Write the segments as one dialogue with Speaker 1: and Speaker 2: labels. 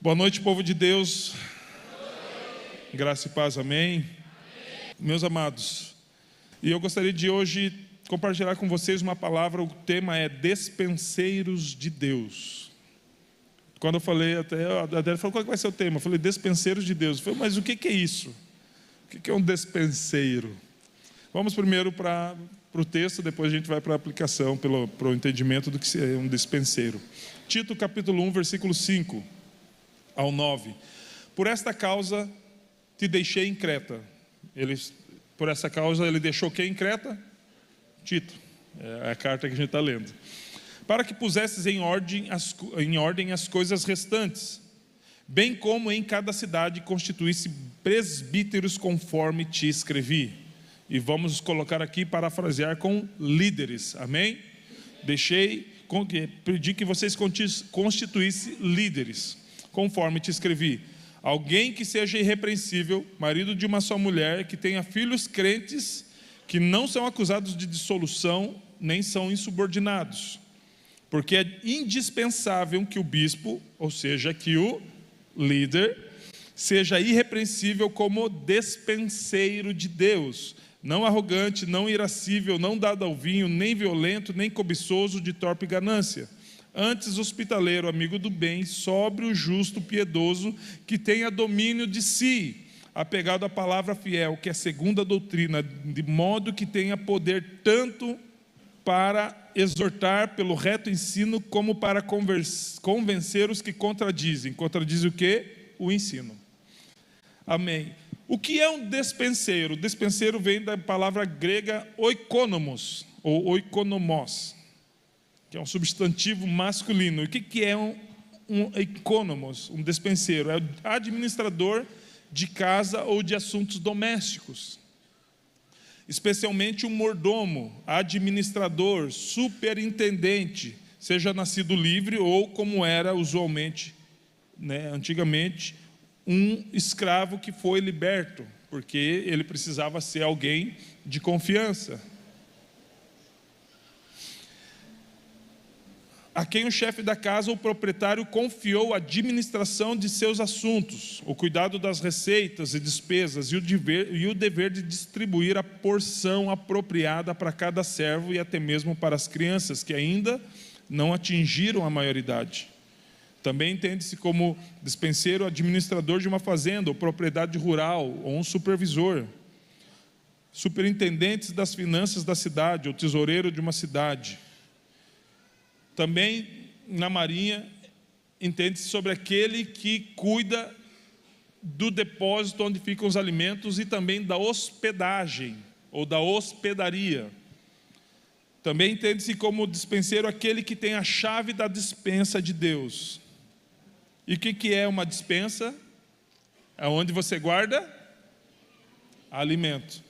Speaker 1: Boa noite, povo de Deus. Graça e paz, amém. Meus amados, e eu gostaria de hoje compartilhar com vocês uma palavra. O tema é despenseiros de Deus. Quando eu falei, até a Adélia falou: qual vai ser o tema? Eu falei: despenseiros de Deus. Eu falei: mas o que é isso? O que é um despenseiro? Vamos primeiro para o texto, depois a gente vai para a aplicação, para o entendimento do que é um despenseiro. Tito capítulo 1, versículo 5 ao 9. Por esta causa te deixei em Creta. Por essa causa ele deixou quem em Creta? Tito. É a carta que a gente está lendo. Para que pusesses em ordem as coisas restantes, bem como em cada cidade constituísse presbíteros conforme te escrevi. E vamos colocar aqui, parafrasear, com líderes, amém? Pedi que vocês constituíssem líderes, conforme te escrevi. Alguém que seja irrepreensível, marido de uma só mulher, que tenha filhos crentes, que não são acusados de dissolução, nem são insubordinados. Porque é indispensável que o bispo, ou seja, que o líder, seja irrepreensível como despenseiro de Deus, não arrogante, não irascível, não dado ao vinho, nem violento, nem cobiçoso de torpe ganância. Antes hospitaleiro, amigo do bem, sóbrio, justo, piedoso, que tenha domínio de si, apegado à palavra fiel, que é segundo a doutrina, de modo que tenha poder tanto para exortar pelo reto ensino, como para convencer os que contradizem. Contradizem o quê? O ensino. Amém. O que é um despenseiro? Despenseiro vem da palavra grega oikonomos, ou oikonomos, que é um substantivo masculino. E o que é um oikonomos, um despenseiro? É o administrador de casa ou de assuntos domésticos. Especialmente um mordomo, administrador, superintendente, seja nascido livre ou, como era usualmente, antigamente, um escravo que foi liberto, porque ele precisava ser alguém de confiança. A quem o chefe da casa ou proprietário confiou a administração de seus assuntos, o cuidado das receitas e despesas e o dever de distribuir a porção apropriada para cada servo e até mesmo para as crianças que ainda não atingiram a maioridade. Também entende-se como despenseiro administrador de uma fazenda ou propriedade rural, ou um supervisor, superintendentes das finanças da cidade, ou tesoureiro de uma cidade. Também, na marinha, entende-se sobre aquele que cuida do depósito onde ficam os alimentos e também da hospedagem, ou da hospedaria. Também entende-se como despenseiro aquele que tem a chave da despensa de Deus. E o que é uma despensa? É onde você guarda alimento.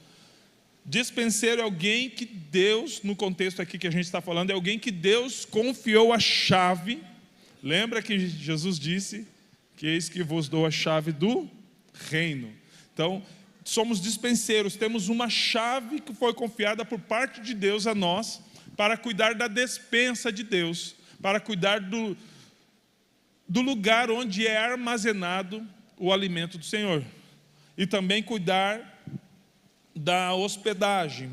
Speaker 1: Despenseiro é alguém que Deus, no contexto aqui que a gente está falando, é alguém que Deus confiou a chave. Lembra que Jesus disse que eis que vos dou a chave do reino. Então, somos dispenseiros, temos uma chave que foi confiada por parte de Deus a nós, para cuidar da despensa de Deus, para cuidar do lugar onde é armazenado o alimento do Senhor. E também cuidar da hospedagem,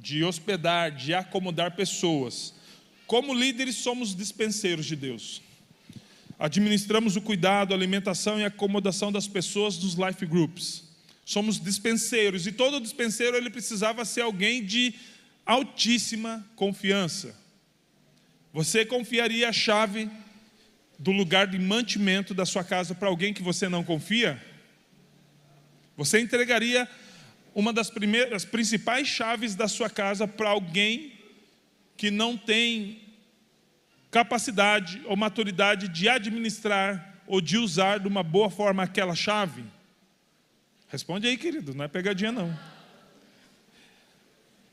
Speaker 1: de hospedar, de acomodar pessoas. Como líderes, somos dispenseiros de Deus. Administramos o cuidado, a alimentação e a acomodação das pessoas dos life groups. Somos dispenseiros, e todo dispenseiro ele precisava ser alguém de altíssima confiança. Você confiaria a chave do lugar de mantimento da sua casa para alguém que você não confia? Você entregaria uma das principais chaves da sua casa para alguém que não tem capacidade ou maturidade de administrar ou de usar de uma boa forma aquela chave? Responde aí, querido, não é pegadinha não.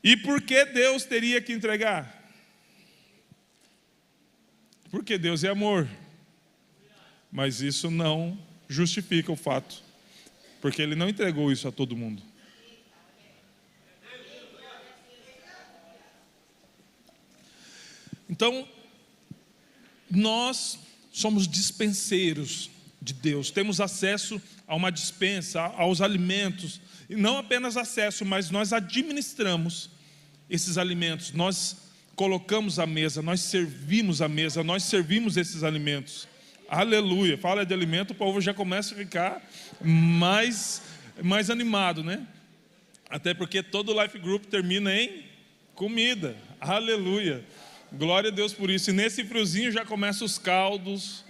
Speaker 1: E por que Deus teria que entregar? Porque Deus é amor. Mas isso não justifica o fato, porque Ele não entregou isso a todo mundo. Então, nós somos dispenseiros de Deus, temos acesso a uma despensa, aos alimentos, e não apenas acesso, mas nós administramos esses alimentos, nós colocamos à mesa, nós servimos à mesa, nós servimos esses alimentos. Aleluia. Fala de alimento, o povo já começa a ficar mais animado, né? Até porque todo Life Group termina em comida. Aleluia. Glória a Deus por isso. E nesse friozinho já começam os caldos.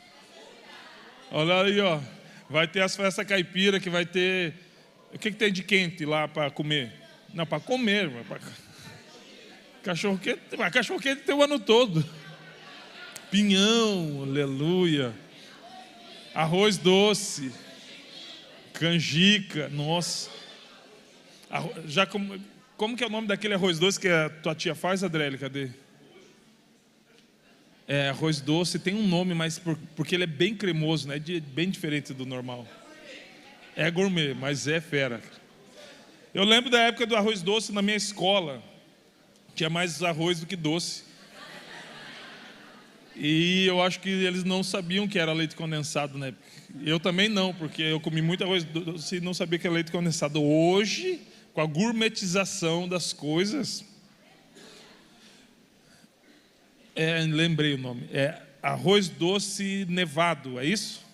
Speaker 1: Olha aí, ó. Vai ter as festas caipira, que vai ter... O que tem de quente lá para comer? Não, para comer. Cachorro-quente tem o ano todo. Pinhão, aleluia. Arroz doce. Canjica, nossa. Já como que é o nome daquele arroz doce que a tua tia faz, Adriele? Cadê? É, arroz doce, tem um nome, mas porque ele é bem cremoso, né? Bem diferente do normal. É gourmet, mas é fera. Eu lembro da época do arroz doce na minha escola. Tinha mais arroz do que doce. E eu acho que eles não sabiam que era leite condensado, né? Eu também não, porque eu comi muito arroz doce e não sabia que era leite condensado. Hoje, com a gourmetização das coisas... lembrei o nome. É arroz doce nevado, é isso?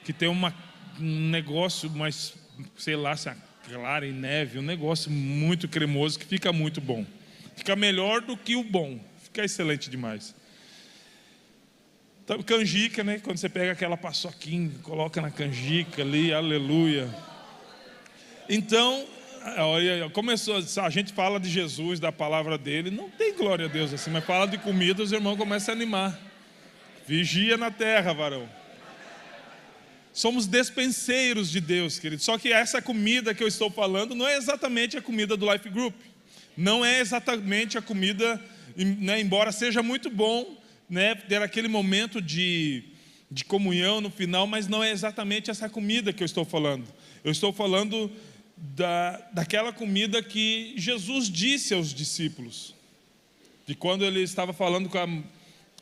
Speaker 1: Que tem um negócio mais, sei lá, se é clara em neve, um negócio muito cremoso que fica muito bom. Fica melhor do que o bom. Fica excelente demais. Então, canjica, né? Quando você pega aquela paçoquinha, coloca na canjica ali, aleluia. Então, olha, começou, a gente fala de Jesus, da palavra dele, não tem glória a Deus assim, mas fala de comida, os irmãos começam a animar. Vigia na terra, varão. Somos despenseiros de Deus, querido. Só que essa comida que eu estou falando não é exatamente a comida do Life Group. Não é exatamente a comida, né, embora seja muito bom, né, ter aquele momento de comunhão no final, mas não é exatamente essa comida que eu estou falando. Eu estou falando daquela comida que Jesus disse aos discípulos. De quando ele estava falando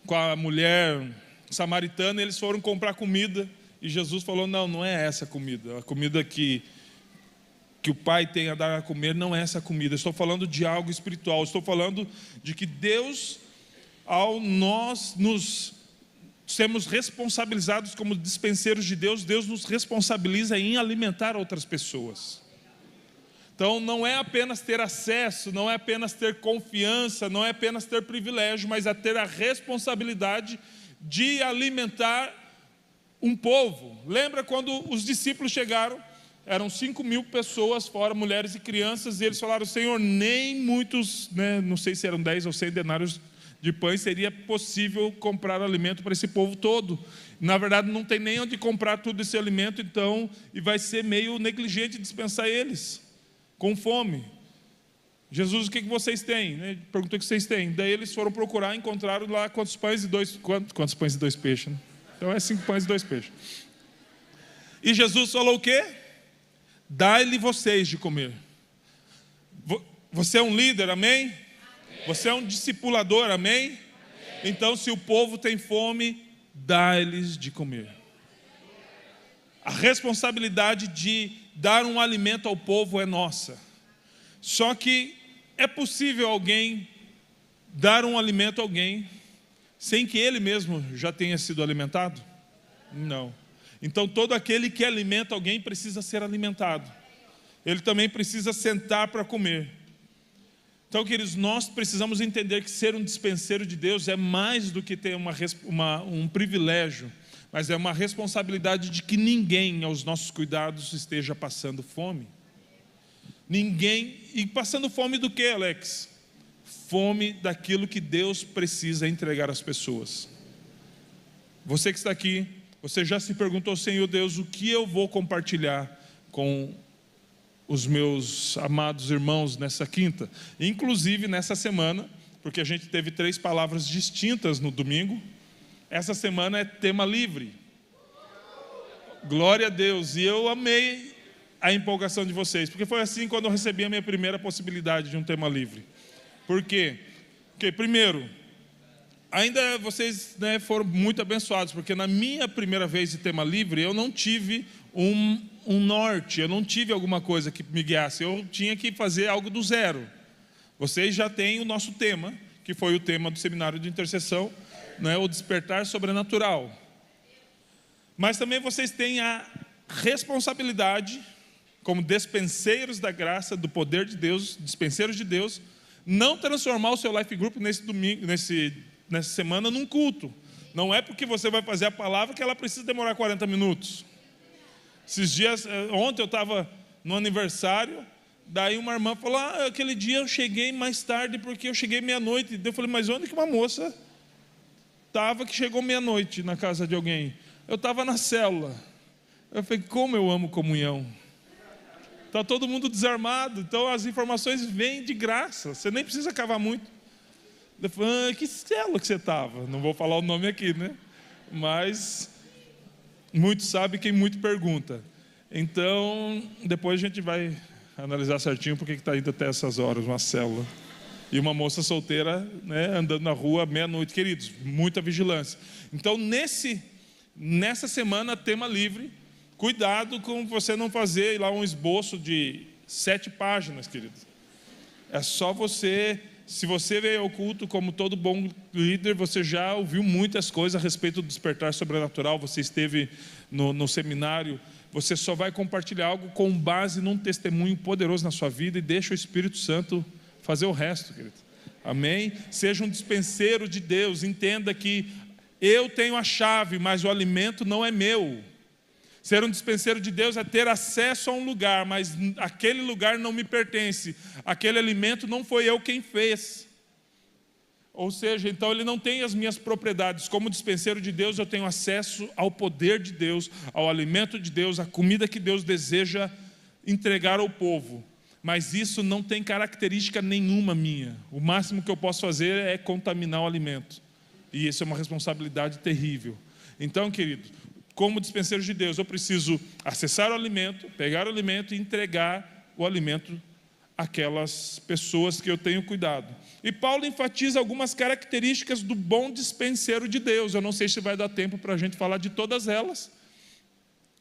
Speaker 1: com a mulher samaritana, eles foram comprar comida, e Jesus falou, não é essa comida. A comida que o Pai tem a dar a comer não é essa comida. Eu estou falando de algo espiritual. Eu estou falando de que Deus, ao nós nos sermos responsabilizados como dispenseiros de Deus, Deus nos responsabiliza em alimentar outras pessoas. Então não é apenas ter acesso, não é apenas ter confiança, não é apenas ter privilégio, mas é ter a responsabilidade de alimentar um povo. Lembra quando os discípulos chegaram? Eram 5.000 pessoas, fora mulheres e crianças, e eles falaram, Senhor, nem muitos, né, não sei se eram 10 ou 100 denários de pães, seria possível comprar alimento para esse povo todo. Na verdade, não tem nem onde comprar todo esse alimento, então, e vai ser meio negligente dispensar eles, com fome. Jesus, o que vocês têm? Perguntou o que vocês têm. Daí eles foram procurar, encontraram lá quantos pães e 2 peixes, né? Então é 5 pães e 2 peixes. E Jesus falou o quê? Dai-lhe vocês de comer. Você é um líder, amém? Amém? Você é um discipulador, amém? Amém? Então, se o povo tem fome, dai-lhes de comer. A responsabilidade de dar um alimento ao povo é nossa. Só que é possível alguém dar um alimento a alguém sem que ele mesmo já tenha sido alimentado? Não. Então todo aquele que alimenta alguém precisa ser alimentado. Ele também precisa sentar para comer. Então, queridos, nós precisamos entender que ser um dispenseiro de Deus é mais do que ter um privilégio, mas é uma responsabilidade de que ninguém aos nossos cuidados esteja passando fome. Ninguém. E passando fome do que, Alex? Fome daquilo que Deus precisa entregar às pessoas. Você que está aqui, você já se perguntou, Senhor Deus, o que eu vou compartilhar com os meus amados irmãos nessa quinta? Inclusive nessa semana, porque a gente teve 3 palavras distintas no domingo. Essa semana é tema livre. Glória a Deus. E eu amei a empolgação de vocês, porque foi assim quando eu recebi a minha primeira possibilidade de um tema livre. Por quê? Porque, primeiro, Ainda vocês, né, foram muito abençoados, porque na minha primeira vez de tema livre, eu não tive um norte, eu não tive alguma coisa que me guiasse, eu tinha que fazer algo do zero. Vocês já têm o nosso tema, que foi o tema do seminário de intercessão, né, o despertar sobrenatural. Mas também vocês têm a responsabilidade, como dispenseiros da graça, do poder de Deus, dispenseiros de Deus, não transformar o seu life group nessa semana num culto. Não é porque você vai fazer a palavra que ela precisa demorar 40 minutos. Ontem eu estava no aniversário, daí uma irmã falou, aquele dia eu cheguei mais tarde porque eu cheguei meia-noite. Eu falei, mas onde que uma moça estava que chegou meia-noite na casa de alguém? Eu estava na célula. Eu falei, como eu amo comunhão. Está todo mundo desarmado, então as informações vêm de graça, você nem precisa cavar muito. Eu falei, que célula que você estava? Não vou falar o nome aqui, né? Mas muito sabe quem muito pergunta. Então, depois a gente vai analisar certinho porque está indo até essas horas, uma célula. E uma moça solteira, né, andando na rua meia-noite, queridos, muita vigilância. Então, nessa semana, tema livre, cuidado com você não fazer lá um esboço de 7 páginas, querido. É só você, se você veio ao culto como todo bom líder, você já ouviu muitas coisas a respeito do despertar sobrenatural, você esteve no seminário, você só vai compartilhar algo com base num testemunho poderoso na sua vida e deixa o Espírito Santo fazer o resto, querido. Amém? Seja um dispenseiro de Deus, entenda que eu tenho a chave, mas o alimento não é meu. Ser um dispenseiro de Deus é ter acesso a um lugar, mas aquele lugar não me pertence. Aquele alimento não foi eu quem fez. Ou seja, então ele não tem as minhas propriedades. Como dispenseiro de Deus, eu tenho acesso ao poder de Deus, ao alimento de Deus, à comida que Deus deseja entregar ao povo. Mas isso não tem característica nenhuma minha. O máximo que eu posso fazer é contaminar o alimento. E isso é uma responsabilidade terrível. Então, querido, como dispenseiro de Deus, eu preciso acessar o alimento, pegar o alimento e entregar o alimento àquelas pessoas que eu tenho cuidado. E Paulo enfatiza algumas características do bom dispenseiro de Deus. Eu não sei se vai dar tempo para a gente falar de todas elas,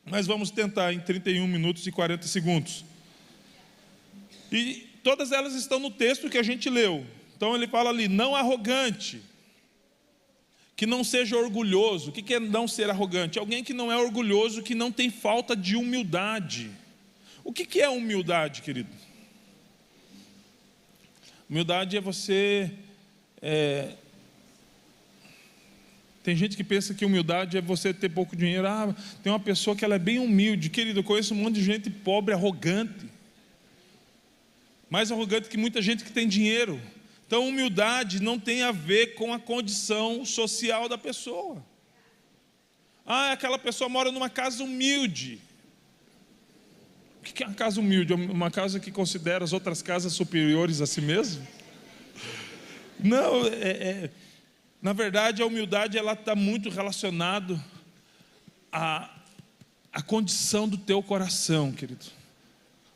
Speaker 1: mas vamos tentar em 31 minutos e 40 segundos. E todas elas estão no texto que a gente leu. Então ele fala ali, não arrogante, que não seja orgulhoso. O que é não ser arrogante? Alguém que não é orgulhoso, que não tem falta de humildade. O que é humildade, querido? Humildade é você... Tem gente que pensa que humildade é você ter pouco dinheiro. Tem uma pessoa que ela é bem humilde. Querido, eu conheço um monte de gente pobre, arrogante. Mais arrogante que muita gente que tem dinheiro. Então, humildade não tem a ver com a condição social da pessoa. Aquela pessoa mora numa casa humilde. O que é uma casa humilde? Uma casa que considera as outras casas superiores a si mesmo? Não, na verdade, a humildade ela está muito relacionada à condição do teu coração, querido.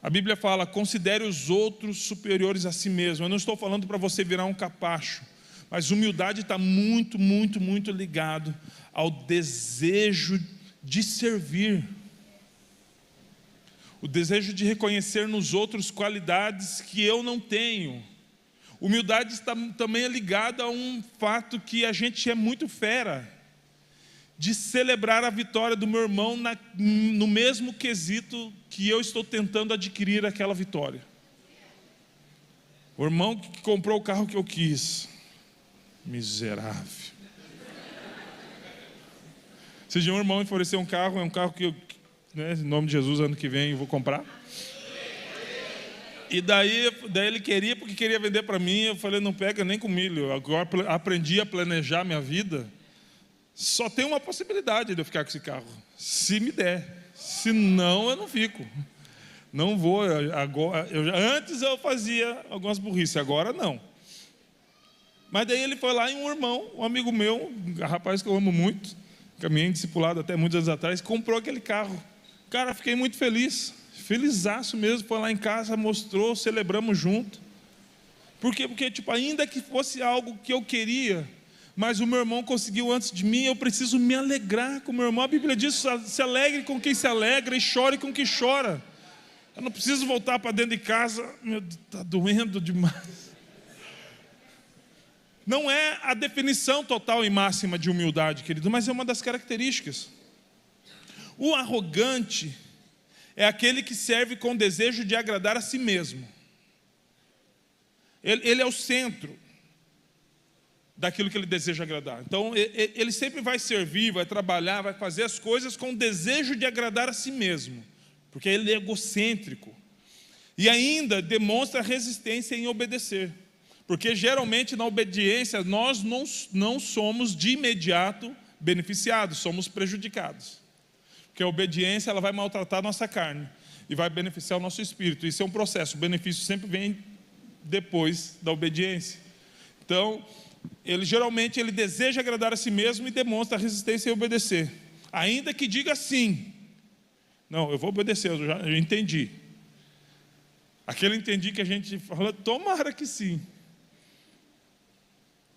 Speaker 1: A Bíblia fala, considere os outros superiores a si mesmo. Eu não estou falando para você virar um capacho, mas humildade está muito, muito, muito ligado ao desejo de servir. O desejo de reconhecer nos outros qualidades que eu não tenho. Humildade está também ligada a um fato que a gente é muito fera, de celebrar a vitória do meu irmão no mesmo quesito que eu estou tentando adquirir aquela vitória. O irmão que comprou o carro que eu quis, miserável. Se um irmão me oferecer um carro, é um carro que eu, né, em nome de Jesus, ano que vem eu vou comprar. E daí ele queria, porque queria vender para mim. Eu falei, não pega nem com milho. Agora aprendi a planejar minha vida. Só tem uma possibilidade de eu ficar com esse carro, se me der. Se não, eu não fico. Não vou. Agora, antes eu fazia algumas burrices, agora não. Mas daí ele foi lá e um irmão, um amigo meu, um rapaz que eu amo muito, caminhei discipulado até muitos anos atrás, comprou aquele carro. Cara, fiquei muito feliz, felizaço mesmo. Foi lá em casa, mostrou, celebramos junto. Por quê? Porque ainda que fosse algo que eu queria, mas o meu irmão conseguiu antes de mim, eu preciso me alegrar com o meu irmão. A Bíblia diz: se alegre com quem se alegra e chore com quem chora. Eu não preciso voltar para dentro de casa, meu Deus, está doendo demais. Não é a definição total e máxima de humildade, querido, mas é uma das características. O arrogante é aquele que serve com o desejo de agradar a si mesmo. Ele é o centro daquilo que ele deseja agradar. Então, ele sempre vai servir, vai trabalhar, vai fazer as coisas com o desejo de agradar a si mesmo, porque ele é egocêntrico. E ainda demonstra resistência em obedecer, porque geralmente na obediência nós não somos de imediato beneficiados, somos prejudicados. Porque a obediência ela vai maltratar a nossa carne e vai beneficiar o nosso espírito. Isso é um processo, o benefício sempre vem depois da obediência. Então, geralmente ele deseja agradar a si mesmo e demonstra resistência em obedecer, ainda que diga sim. Não, eu vou obedecer, eu entendi. Aquele entendi que a gente fala, tomara que sim.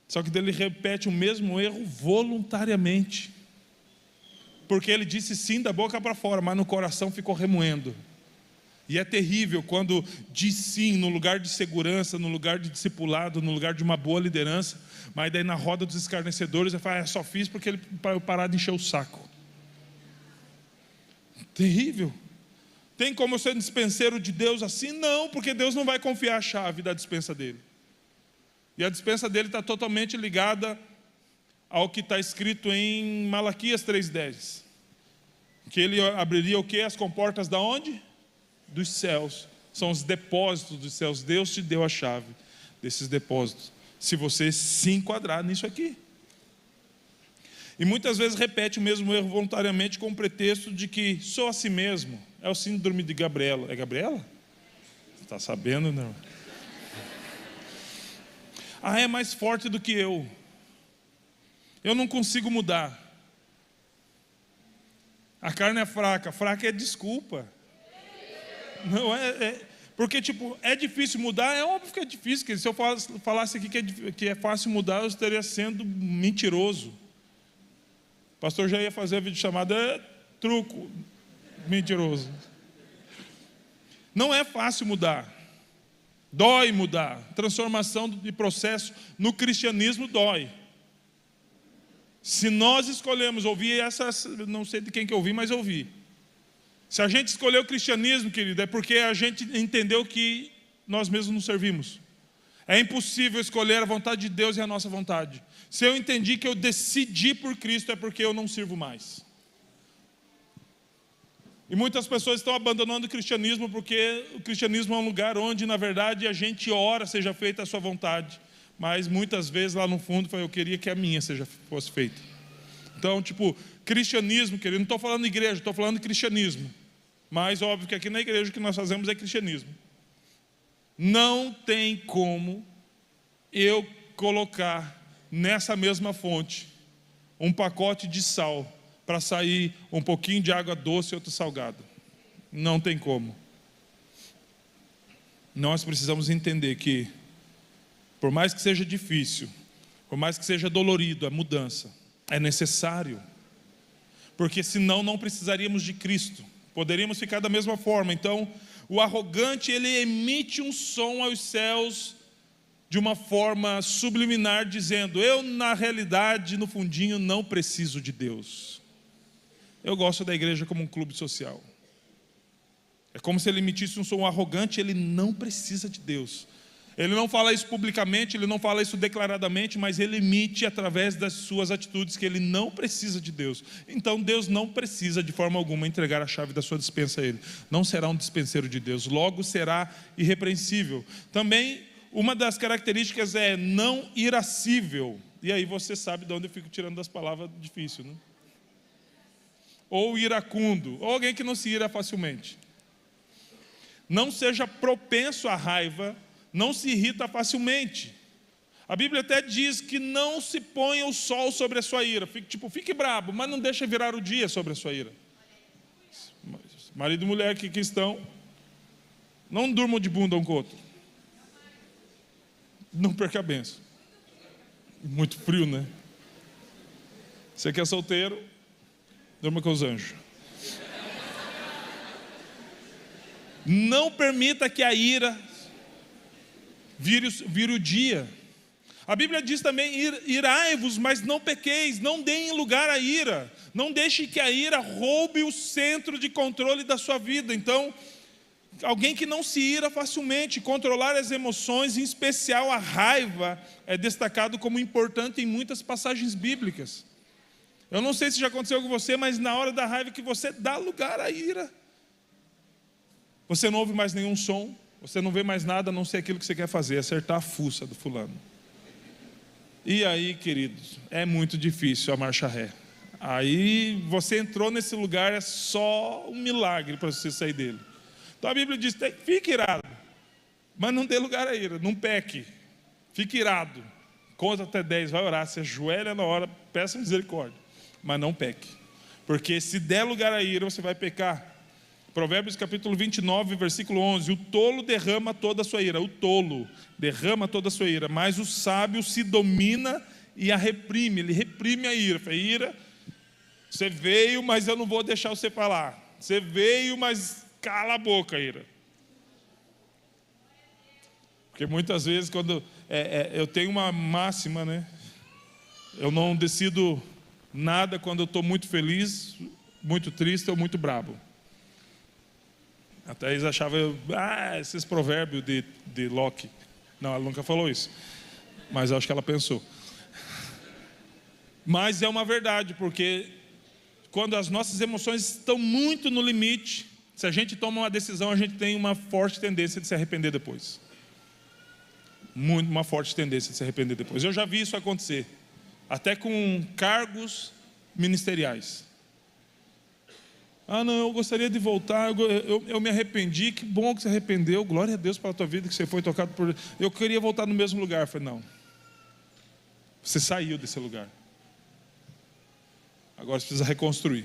Speaker 1: Só que ele repete o mesmo erro voluntariamente, porque ele disse sim da boca para fora, mas no coração ficou remoendo. E é terrível quando diz sim no lugar de segurança, no lugar de discipulado, no lugar de uma boa liderança, mas daí na roda dos escarnecedores ele fala, só fiz porque ele parou de encher o saco. Terrível. Tem como eu ser dispenseiro de Deus assim? Não, porque Deus não vai confiar a chave da dispensa dele. E a dispensa dele está totalmente ligada ao que está escrito em Malaquias 3,10. Que ele abriria o quê? As comportas da onde? Dos céus. São os depósitos dos céus. Deus te deu a chave desses depósitos, se você se enquadrar nisso aqui. E muitas vezes repete o mesmo erro voluntariamente com o pretexto de que sou a si mesmo. É o síndrome de Gabriela. É Gabriela? Você está sabendo, não? É mais forte do que eu. Eu não consigo mudar. A carne é fraca. Fraca é desculpa. Não porque tipo, é difícil mudar, é óbvio que é difícil. Porque se eu falasse aqui que é fácil mudar, eu estaria sendo mentiroso. O pastor já ia fazer a videochamada, truco, mentiroso. Não é fácil mudar. Dói mudar. Transformação de processo no cristianismo dói. Se nós escolhemos ouvir essas, não sei de quem que eu ouvi, mas eu ouvi. Se a gente escolheu o cristianismo, querido, é porque a gente entendeu que nós mesmos nos servimos. É impossível escolher a vontade de Deus e a nossa vontade. Se eu entendi que eu decidi por Cristo, é porque eu não sirvo mais. E muitas pessoas estão abandonando o cristianismo porque o cristianismo é um lugar onde, na verdade, a gente ora, seja feita a sua vontade. Mas muitas vezes lá no fundo eu queria que a minha fosse feita. Então, tipo, cristianismo, querido, não estou falando de igreja, estou falando de cristianismo. Mas óbvio que aqui na igreja o que nós fazemos é cristianismo. Não tem como eu colocar nessa mesma fonte um pacote de sal para sair um pouquinho de água doce e outro salgado. Não tem como. Nós precisamos entender que, por mais que seja difícil, por mais que seja dolorido a mudança, é necessário. Porque senão não precisaríamos de Cristo. Poderíamos ficar da mesma forma. Então, o arrogante, ele emite um som aos céus de uma forma subliminar, dizendo, eu na realidade, no fundinho, não preciso de Deus. Eu gosto da igreja como um clube social. É como se ele emitisse um som arrogante, ele não precisa de Deus. Ele não fala isso publicamente, ele não fala isso declaradamente, mas ele emite através das suas atitudes que ele não precisa de Deus. Então Deus não precisa de forma alguma entregar a chave da sua dispensa a ele. Não será um dispenseiro de Deus, logo será irrepreensível. Também uma das características é não irascível. E aí você sabe de onde eu fico tirando das palavras difíceis, né? Ou iracundo, ou alguém que não se ira facilmente. Não seja propenso à raiva, não se irrita facilmente. A Bíblia até diz que não se ponha o sol sobre a sua ira. Fique brabo, mas não deixa virar o dia sobre a sua ira. Marido e mulher que estão, não durmam de bunda um com o outro. Não perca a bênção. Muito frio, né? Você que é solteiro, durma com os anjos. Não permita que a ira vire o dia. A Bíblia diz também: irai-vos, mas não pequeis, não deem lugar à ira. Não deixe que a ira roube o centro de controle da sua vida. Então, alguém que não se ira facilmente, controlar as emoções, em especial a raiva, é destacado como importante em muitas passagens bíblicas. Eu não sei se já aconteceu com você, mas na hora da raiva que você dá lugar à ira, você não ouve mais nenhum som, você não vê mais nada a não ser aquilo que você quer fazer, acertar a fuça do fulano. E aí, queridos, é muito difícil a marcha ré. Aí você entrou nesse lugar, é só um milagre para você sair dele. Então a Bíblia diz: fique irado, mas não dê lugar à ira, não peque. Fique irado, conta até 10, vai orar, se ajoelha na hora, peça misericórdia, mas não peque. Porque se der lugar à ira, você vai pecar. Provérbios capítulo 29, versículo 11: o tolo derrama toda a sua ira. O tolo derrama toda a sua ira, mas o sábio se domina e a reprime. Ele reprime a ira. Fala: ira, você veio, mas eu não vou deixar você falar. Você veio, mas cala a boca, ira. Porque muitas vezes, quando eu tenho uma máxima, né? Eu não decido nada quando eu estou muito feliz, muito triste ou muito bravo. Até eles achavam, esses provérbios de Locke. Não, ela nunca falou isso, mas eu acho que ela pensou. Mas é uma verdade, porque quando as nossas emoções estão muito no limite, se a gente toma uma decisão, a gente tem uma forte tendência de se arrepender depois. Uma forte tendência de se arrepender depois. Eu já vi isso acontecer, até com cargos ministeriais. Não, eu gostaria de voltar, eu me arrependi. Que bom que você arrependeu, glória a Deus pela tua vida, que você foi tocado por... Eu queria voltar no mesmo lugar. Eu falei: não, você saiu desse lugar, agora você precisa reconstruir.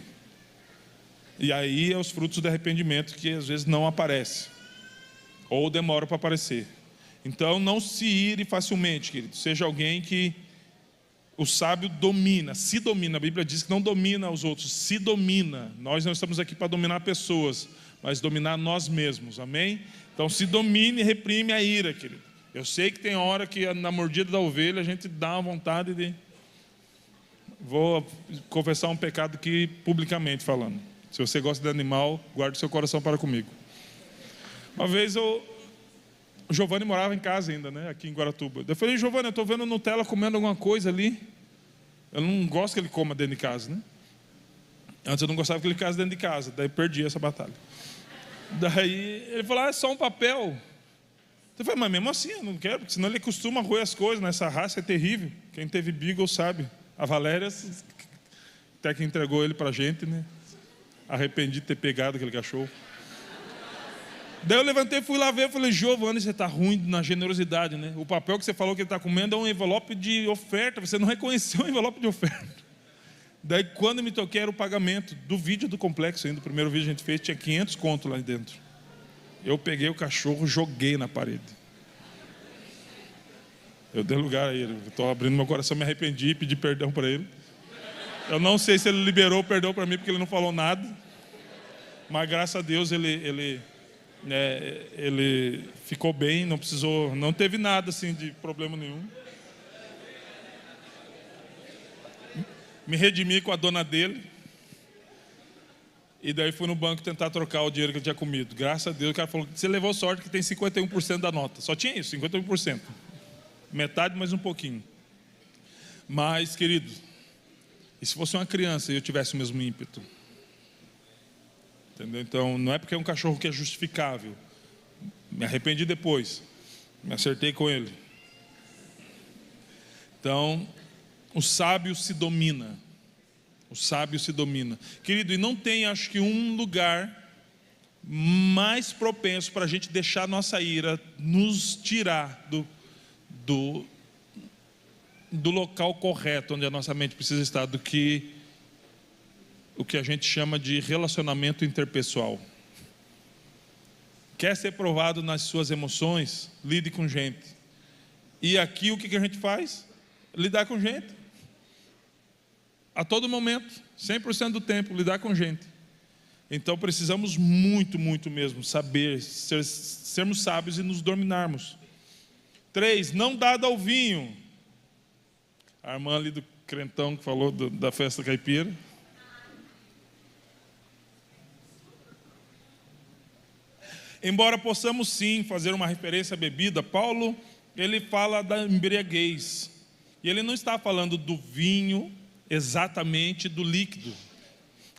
Speaker 1: E aí é os frutos do arrependimento que às vezes não aparecem, ou demoram para aparecer. Então não se ire facilmente, querido. Seja alguém que o sábio domina, se domina. A Bíblia diz que não domina os outros, se domina. Nós não estamos aqui para dominar pessoas, mas dominar nós mesmos, amém? Então se domine e reprime a ira, querido. Eu sei que tem hora que na mordida da ovelha a gente dá uma vontade de... Vou confessar um pecado aqui publicamente falando. Se você gosta de animal, guarde seu coração para comigo. Uma vez o Giovanni morava em casa ainda, né? Aqui em Guaratuba. Eu falei: Giovanni, eu estou vendo Nutella comendo alguma coisa ali. Eu não gosto que ele coma dentro de casa, né? Antes eu não gostava que ele ficasse dentro de casa. Daí perdi essa batalha. Daí ele falou: é só um papel. Eu falei: mas mesmo assim eu não quero, porque senão ele costuma roer as coisas. Nessa raça é terrível. Quem teve Beagle sabe. A Valéria até que entregou ele para a gente, né? Arrependi de ter pegado aquele cachorro. Daí eu levantei e fui lá ver. Eu falei: Giovanni, você está ruim na generosidade, né? O papel que você falou que ele está comendo é um envelope de oferta. Você não reconheceu o envelope de oferta. Daí quando me toquei era o pagamento do vídeo do complexo ainda. O primeiro vídeo que a gente fez tinha 500 conto lá dentro. Eu peguei o cachorro, joguei na parede. Eu dei lugar a ele. Estou abrindo meu coração, me arrependi e pedi perdão para ele. Eu não sei se ele liberou o perdão para mim, porque ele não falou nada. Mas graças a Deus ele ficou bem, não precisou, não teve nada assim de problema nenhum. Me redimi com a dona dele. E daí fui no banco tentar trocar o dinheiro que ele tinha comido. Graças a Deus o cara falou: você levou sorte que tem 51% da nota. Só tinha isso, 51%. Metade mais um pouquinho. Mas, querido, e se fosse uma criança e eu tivesse o mesmo ímpeto? Entendeu? Então, não é porque é um cachorro que é justificável. Me arrependi depois. Me acertei com ele. Então, o sábio se domina. O sábio se domina. Querido, e não tem, acho que, um lugar mais propenso para a gente deixar a nossa ira nos tirar do local correto onde a nossa mente precisa estar, do que o que a gente chama de relacionamento interpessoal. Quer ser provado nas suas emoções? Lide com gente. E aqui o que a gente faz? Lidar com gente. a todo momento, 100% do tempo, lidar com gente. Então precisamos muito, muito mesmo saber, sermos sábios e nos dominarmos. 3, não dado ao vinho. A irmã ali do crentão que falou da festa caipira. Embora possamos sim fazer uma referência à bebida, Paulo, ele fala da embriaguez. E ele não está falando do vinho exatamente do líquido.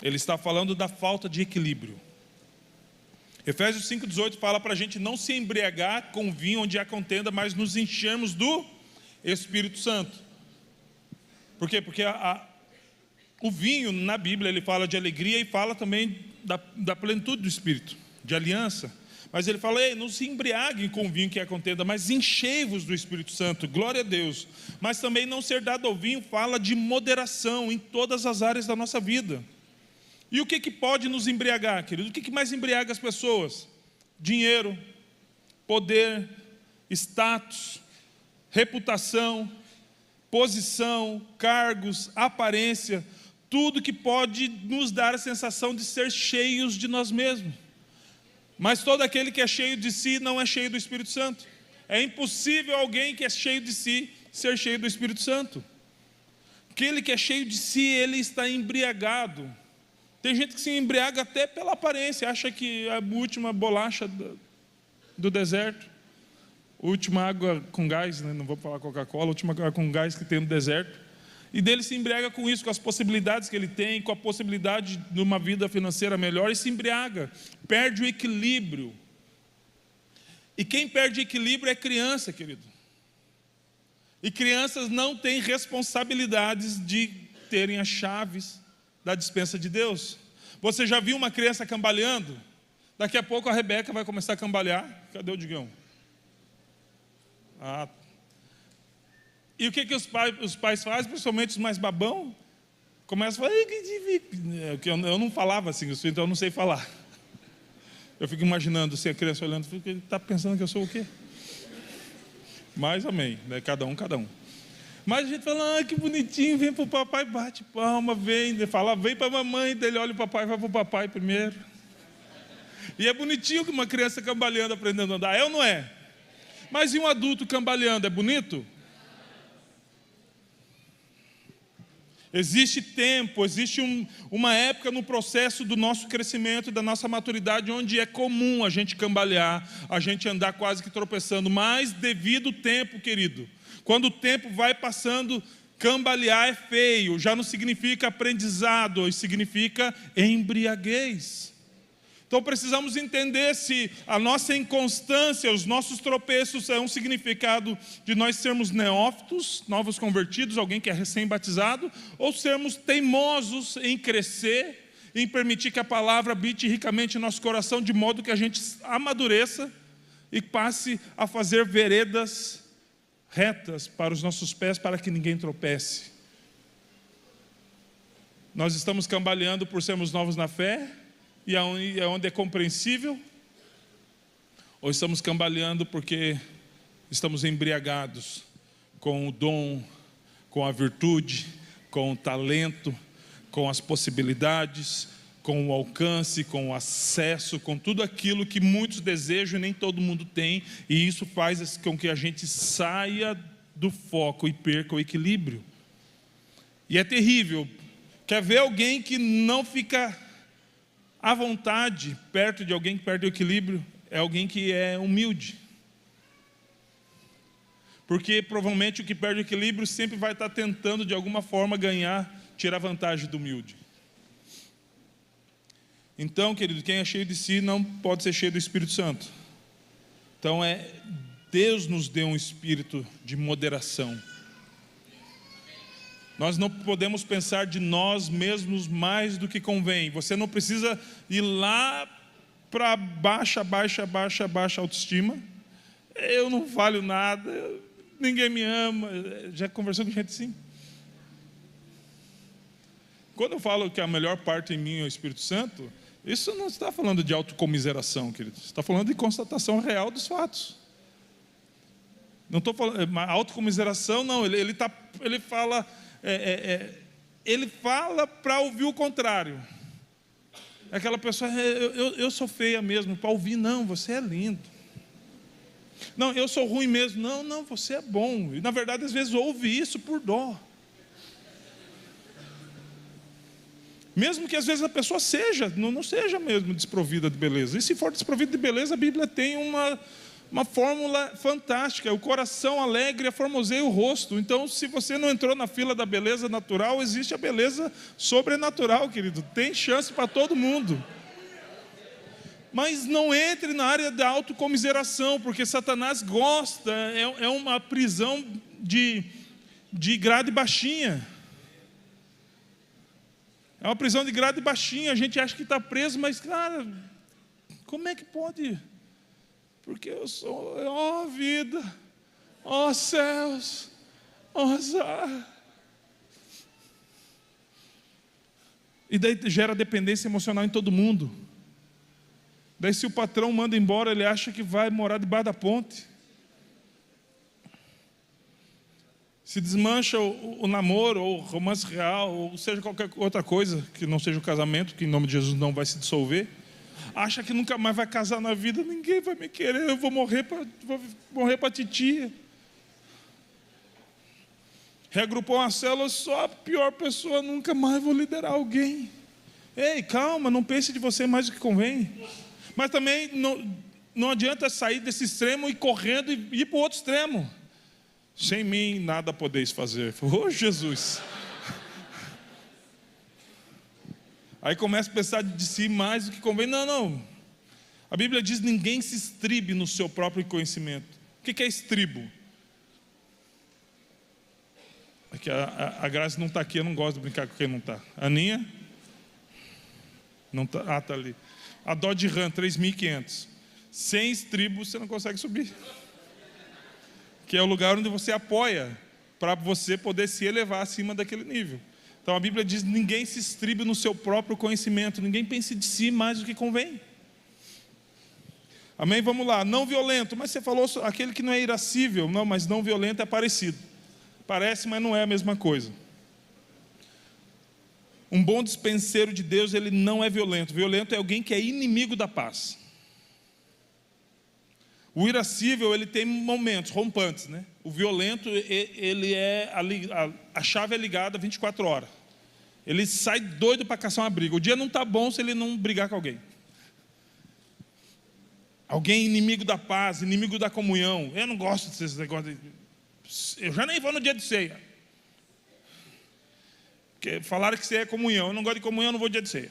Speaker 1: Ele está falando da falta de equilíbrio. Efésios 5,18 fala para a gente não se embriagar com vinho onde há contenda, mas nos enchermos do Espírito Santo. Por quê? Porque o vinho na Bíblia ele fala de alegria e fala também da plenitude do Espírito, de aliança. Mas ele fala, ei, não se embriaguem com o vinho que há contenda, mas enchei-vos do Espírito Santo, glória a Deus. Mas também não ser dado ao vinho fala de moderação em todas as áreas da nossa vida. E o que pode nos embriagar, querido? O que mais embriaga as pessoas? Dinheiro, poder, status, reputação, posição, cargos, aparência, tudo que pode nos dar a sensação de ser cheios de nós mesmos. Mas todo aquele que é cheio de si não é cheio do Espírito Santo. É impossível alguém que é cheio de si ser cheio do Espírito Santo. Aquele que é cheio de si, ele está embriagado. Tem gente que se embriaga até pela aparência, acha que é a última bolacha do deserto, a última água com gás, né? Não vou falar Coca-Cola, a última água com gás que tem no deserto. E dele se embriaga com isso, com as possibilidades que ele tem, com a possibilidade de uma vida financeira melhor, e se embriaga, perde o equilíbrio. E quem perde equilíbrio é criança, querido. E crianças não têm responsabilidades de terem as chaves da despensa de Deus. Você já viu uma criança cambaleando? Daqui a pouco a Rebeca vai começar a cambalear. Cadê o Digão? E o que os pais fazem, principalmente os mais babão? Começam a falar, eu não falava assim, então eu não sei falar. Eu fico imaginando assim, a criança olhando, ele está pensando que eu sou o quê? Mas amém, né? Cada um. Mas a gente fala, que bonitinho, vem para o papai, bate palma, vem para a mamãe, dele olha o papai, vai para o papai primeiro. E é bonitinho que uma criança cambaleando, aprendendo a andar, é ou não é? Mas e um adulto cambaleando, é bonito? Existe tempo, existe uma época no processo do nosso crescimento, da nossa maturidade, onde é comum a gente cambalear, a gente andar quase que tropeçando, mas devido ao tempo, querido, quando o tempo vai passando, cambalear é feio, já não significa aprendizado, significa embriaguez. Então precisamos entender se a nossa inconstância, os nossos tropeços é um significado de nós sermos neófitos, novos convertidos, alguém que é recém-batizado, ou sermos teimosos em crescer, em permitir que a palavra habite ricamente em nosso coração, de modo que a gente amadureça e passe a fazer veredas retas para os nossos pés, para que ninguém tropece. Nós estamos cambaleando por sermos novos na fé, e onde é compreensível, ou estamos cambaleando porque estamos embriagados com o dom, com a virtude, com o talento, com as possibilidades, com o alcance, com o acesso, com tudo aquilo que muitos desejam e nem todo mundo tem, e isso faz com que a gente saia do foco e perca o equilíbrio. E é terrível. Quer ver alguém que não fica à vontade perto de alguém que perde o equilíbrio? É alguém que é humilde. Porque provavelmente o que perde o equilíbrio sempre vai estar tentando de alguma forma tirar vantagem do humilde. Então, querido, quem é cheio de si não pode ser cheio do Espírito Santo. Então Deus nos deu um espírito de moderação. Nós não podemos pensar de nós mesmos mais do que convém. Você não precisa ir lá para baixa autoestima. Eu não valho nada, ninguém me ama. Já conversou com gente assim? Quando eu falo que a melhor parte em mim é o Espírito Santo, isso não está falando de autocomiseração, querido. Está falando de constatação real dos fatos. Não estou falando autocomiseração, não. Ele fala ele fala para ouvir o contrário. Aquela pessoa, eu sou feia mesmo, para ouvir, não, você é lindo. Não, eu sou ruim mesmo, não, você é bom. E na verdade, às vezes, ouve isso por dó. Mesmo que às vezes a pessoa seja, não seja mesmo desprovida de beleza. E se for desprovida de beleza, a Bíblia tem uma fórmula fantástica: o coração alegre aformoseia o rosto. Então, se você não entrou na fila da beleza natural, existe a beleza sobrenatural, querido. Tem chance para todo mundo. Mas não entre na área da autocomiseração, porque Satanás gosta, é uma prisão de grade baixinha. É uma prisão de grade baixinha, a gente acha que está preso, mas, cara, como é que pode? Porque eu sou, ó vida, ó céus, ó azar. E daí gera dependência emocional em todo mundo. Daí se o patrão manda embora, ele acha que vai morar debaixo da ponte. Se desmancha o namoro, ou o romance real, ou seja qualquer outra coisa que não seja o casamento, que em nome de Jesus não vai se dissolver, acha que nunca mais vai casar na vida, ninguém vai me querer, eu vou morrer para titia. Reagrupou uma célula, só a pior pessoa, nunca mais vou liderar alguém. Ei, calma, não pense de você mais do que convém. Mas também não adianta sair desse extremo e correndo e ir para o outro extremo. Sem mim nada podeis fazer. Oh, Jesus! Aí começa a pensar de si mais do que convém. Não. A Bíblia diz: ninguém se estribe no seu próprio conhecimento. O que é estribo? Aqui, a Graça não está aqui, eu não gosto de brincar com quem não está. Aninha? Não tá, está ali. A Dodge Ram 3.500. Sem estribo você não consegue subir. Que é o lugar onde você apoia, para você poder se elevar acima daquele nível. Então a Bíblia diz: ninguém se estribe no seu próprio conhecimento, ninguém pense de si mais do que convém. Amém? Vamos lá. Não violento, mas você falou aquele que não é irascível. Não, mas não violento é parecido. Parece, mas não é a mesma coisa. Um bom dispenseiro de Deus, ele não é violento. Violento é alguém que é inimigo da paz. O irascível, ele tem momentos rompantes, né? O violento, ele a chave é ligada 24 horas. Ele sai doido para caçar uma briga. O dia não está bom se ele não brigar com alguém. Alguém inimigo da paz, inimigo da comunhão. Eu não gosto desses negócios. Eu já nem vou no dia de ceia. Porque falaram que ceia é comunhão. Eu não gosto de comunhão, eu não vou no dia de ceia.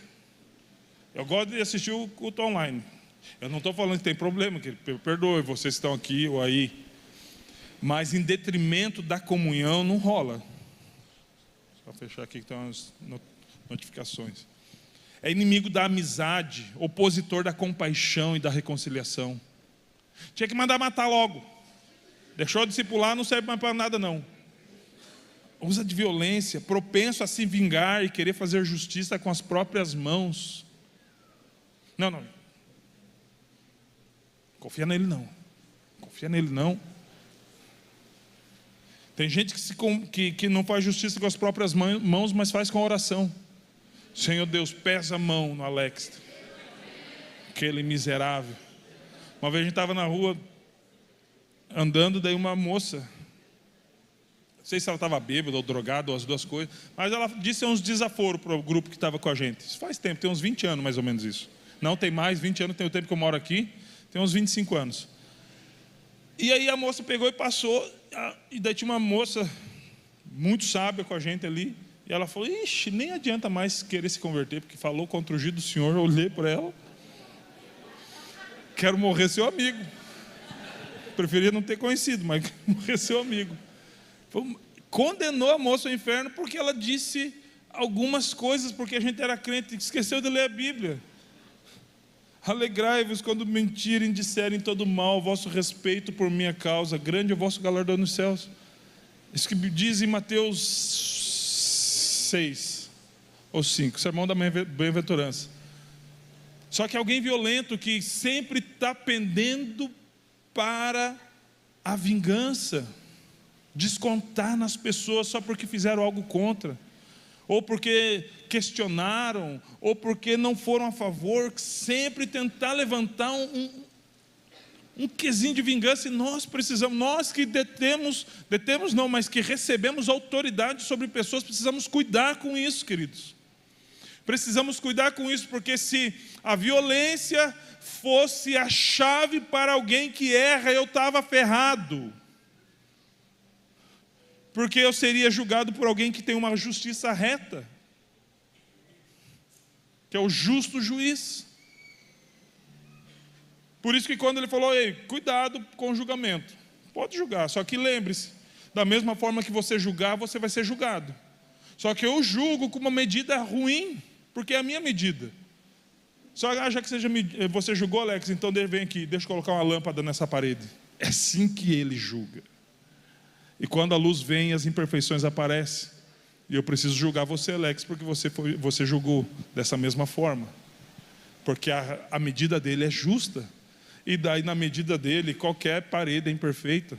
Speaker 1: Eu gosto de assistir o culto online. Eu não estou falando que tem problema, que perdoe, vocês estão aqui ou aí. Mas em detrimento da comunhão não rola. Só fechar aqui que tem umas notificações. É inimigo da amizade, opositor da compaixão e da reconciliação. Tinha que mandar matar logo. Deixou de discipular, não serve mais para nada não. Usa de violência, propenso a se vingar e querer fazer justiça com as próprias mãos. Não. Confia nele não. Tem gente que não faz justiça com as próprias mãos, mas faz com oração. Senhor Deus, pesa a mão no Alex, aquele miserável. Uma vez a gente estava na rua andando, daí uma moça, não sei se ela estava bêbada ou drogada ou as duas coisas, mas ela disse uns desaforos para o grupo que estava com a gente. Isso faz tempo, tem uns 20 anos mais ou menos isso. Não tem mais, 20 anos tem o tempo que eu moro aqui. Tem uns 25 anos. E aí a moça pegou e passou. E daí tinha uma moça muito sábia com a gente ali. E ela falou: ixi, nem adianta mais querer se converter, porque falou contra o ungido do Senhor. Eu olhei para ela. Quero morrer seu amigo. Preferia não ter conhecido, mas quero morrer seu amigo. Condenou a moça ao inferno porque ela disse algumas coisas, porque a gente era crente e esqueceu de ler a Bíblia. Alegrai-vos quando mentirem e disserem todo mal a vosso respeito por minha causa, grande é o vosso galardão nos céus. Isso que diz em Mateus 6 ou 5, sermão da bem-aventurança. Só que alguém violento que sempre está pendendo para a vingança, descontar nas pessoas só porque fizeram algo contra. ou porque questionaram, ou porque não foram a favor, sempre tentar levantar um quesinho de vingança. E nós precisamos, nós que detemos não, mas que recebemos autoridade sobre pessoas, precisamos cuidar com isso, queridos. Precisamos cuidar com isso, porque se a violência fosse a chave para alguém que erra, eu estava ferrado. Porque eu seria julgado por alguém que tem uma justiça reta, que é o justo juiz. Por isso que quando ele falou, ei, cuidado com o julgamento. Pode julgar, só que lembre-se, da mesma forma que você julgar, você vai ser julgado. Só que eu julgo com uma medida ruim, porque é a minha medida. Só já que você julgou, Alex, então vem aqui, deixa eu colocar uma lâmpada nessa parede. É assim que ele julga. E quando a luz vem, as imperfeições aparecem. E eu preciso julgar você, Alex, porque você julgou dessa mesma forma. Porque a medida dele é justa. E daí, na medida dele, qualquer parede é imperfeita.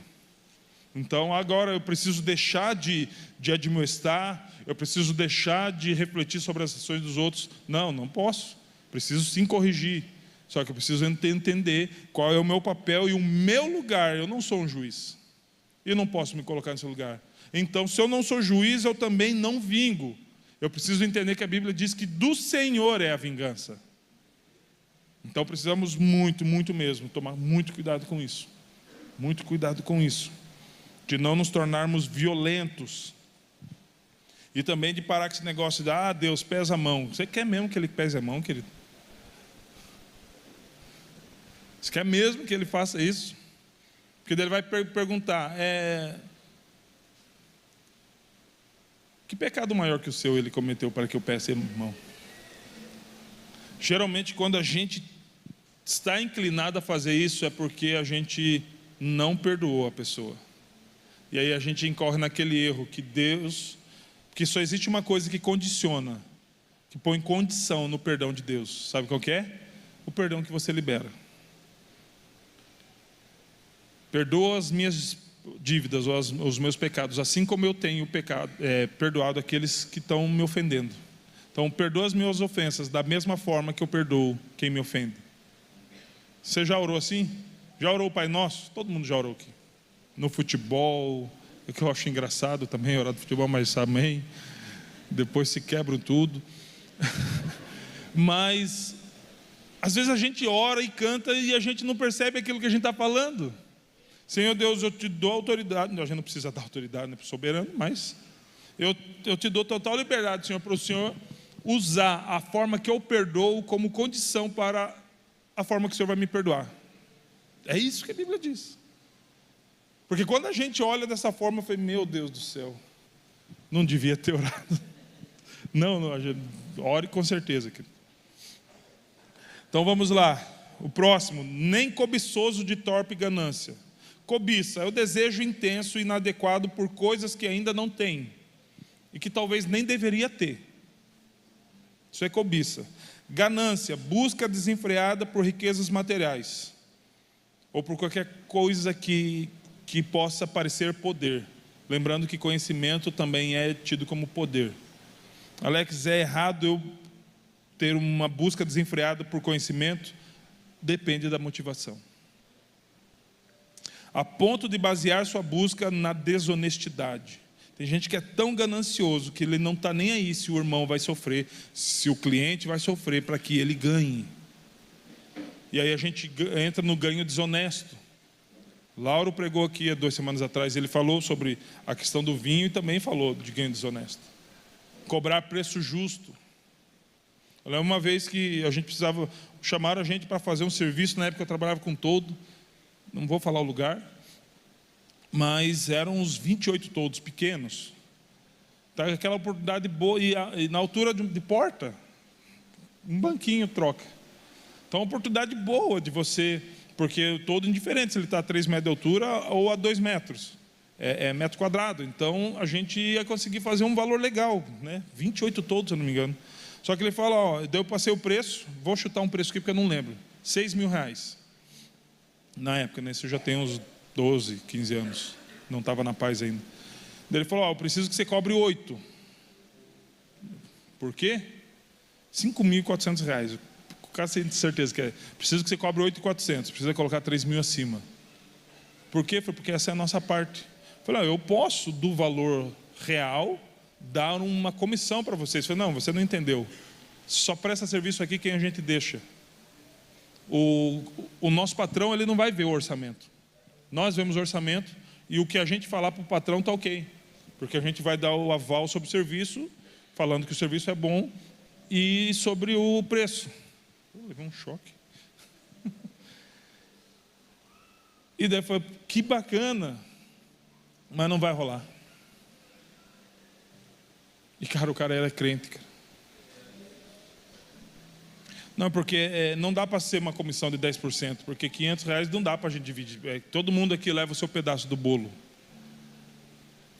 Speaker 1: Então, agora eu preciso deixar de admoestar, eu preciso deixar de refletir sobre as ações dos outros. Não posso. Preciso sim corrigir. Só que eu preciso entender qual é o meu papel e o meu lugar. Eu não sou um juiz. Eu não posso me colocar nesse lugar. Então, se eu não sou juiz, eu também não vingo. Eu preciso entender que a Bíblia diz que do Senhor é a vingança. Então, precisamos muito mesmo tomar muito cuidado com isso. Muito cuidado com isso. De não nos tornarmos violentos. E também de parar com esse negócio de, Deus pesa a mão. Você quer mesmo que Ele pese a mão, querido? Você quer mesmo que Ele faça isso? Porque daí Ele vai perguntar, que pecado maior que o seu Ele cometeu para que eu pese a mão? Geralmente, quando a gente está inclinado a fazer isso, é porque a gente não perdoou a pessoa. E aí a gente incorre naquele erro que só existe uma coisa que condiciona, que põe condição no perdão de Deus. Sabe qual que é? O perdão que você libera. Perdoa as minhas dívidas ou os meus pecados, assim como eu tenho perdoado aqueles que estão me ofendendo. Então, perdoa as minhas ofensas da mesma forma que eu perdoo quem me ofende. Você já orou assim? Já orou o Pai Nosso? Todo mundo já orou aqui. No futebol, o que eu acho engraçado também, orar do futebol, mas amém. Depois se quebram tudo. Mas, às vezes a gente ora e canta e a gente não percebe aquilo que a gente está falando. Senhor Deus, eu te dou autoridade. A gente não precisa dar autoridade, né, para o soberano, mas eu te dou total liberdade, Senhor, para o Senhor usar a forma que eu perdoo como condição para a forma que o Senhor vai me perdoar. É isso que a Bíblia diz. Porque quando a gente olha dessa forma, eu falei, meu Deus do céu, não devia ter orado. Não, a gente ore com certeza. Então vamos lá. O próximo, nem cobiçoso de torpe ganância. Cobiça é o desejo intenso e inadequado por coisas que ainda não tem e que talvez nem deveria ter. Isso é cobiça. Ganância, busca desenfreada por riquezas materiais ou por qualquer coisa que possa parecer poder. Lembrando que conhecimento também é tido como poder. Alex, é errado eu ter uma busca desenfreada por conhecimento? Depende da motivação. A ponto de basear sua busca na desonestidade. Tem gente que é tão ganancioso que ele não está nem aí se o irmão vai sofrer, se o cliente vai sofrer para que ele ganhe. E aí a gente entra no ganho desonesto. Lauro pregou aqui há 2 semanas atrás, ele falou sobre a questão do vinho e também falou de ganho desonesto. Cobrar preço justo. Eu lembro uma vez que a gente precisava, chamaram a gente para fazer um serviço, na época eu trabalhava com todo, não vou falar o lugar, mas eram uns 28 todos pequenos. Tá, aquela oportunidade boa, e na altura de porta, um banquinho troca. Então, uma oportunidade boa de você, porque todo indiferente se ele está a 3 metros de altura ou a 2 metros. É metro quadrado. Então, a gente ia conseguir fazer um valor legal, né? 28 todos, se eu não me engano. Só que ele fala, daí eu passei o preço, vou chutar um preço aqui porque eu não lembro. R$6.000. Na época, né? Isso já tem uns 12, 15 anos. Não estava na paz ainda. Daí ele falou, eu preciso que você cobre 8. Por quê? R$5.400. O cara tem certeza que é. Preciso que você cobre 8.400. Precisa colocar 3.000 acima. Por quê? Foi porque essa é a nossa parte. Eu falei, eu posso, do valor real, dar uma comissão para vocês. Eu falei, não, você não entendeu. Só presta serviço aqui quem a gente deixa. O nosso patrão, ele não vai ver o orçamento. Nós vemos o orçamento e o que a gente falar para o patrão está ok. Porque a gente vai dar o aval sobre o serviço, falando que o serviço é bom, e sobre o preço. Levei um choque. E daí foi, que bacana, mas não vai rolar. E cara, o cara era crente, cara. Não, porque não dá para ser uma comissão de 10%, porque R$500 não dá para a gente dividir. Todo mundo aqui leva o seu pedaço do bolo.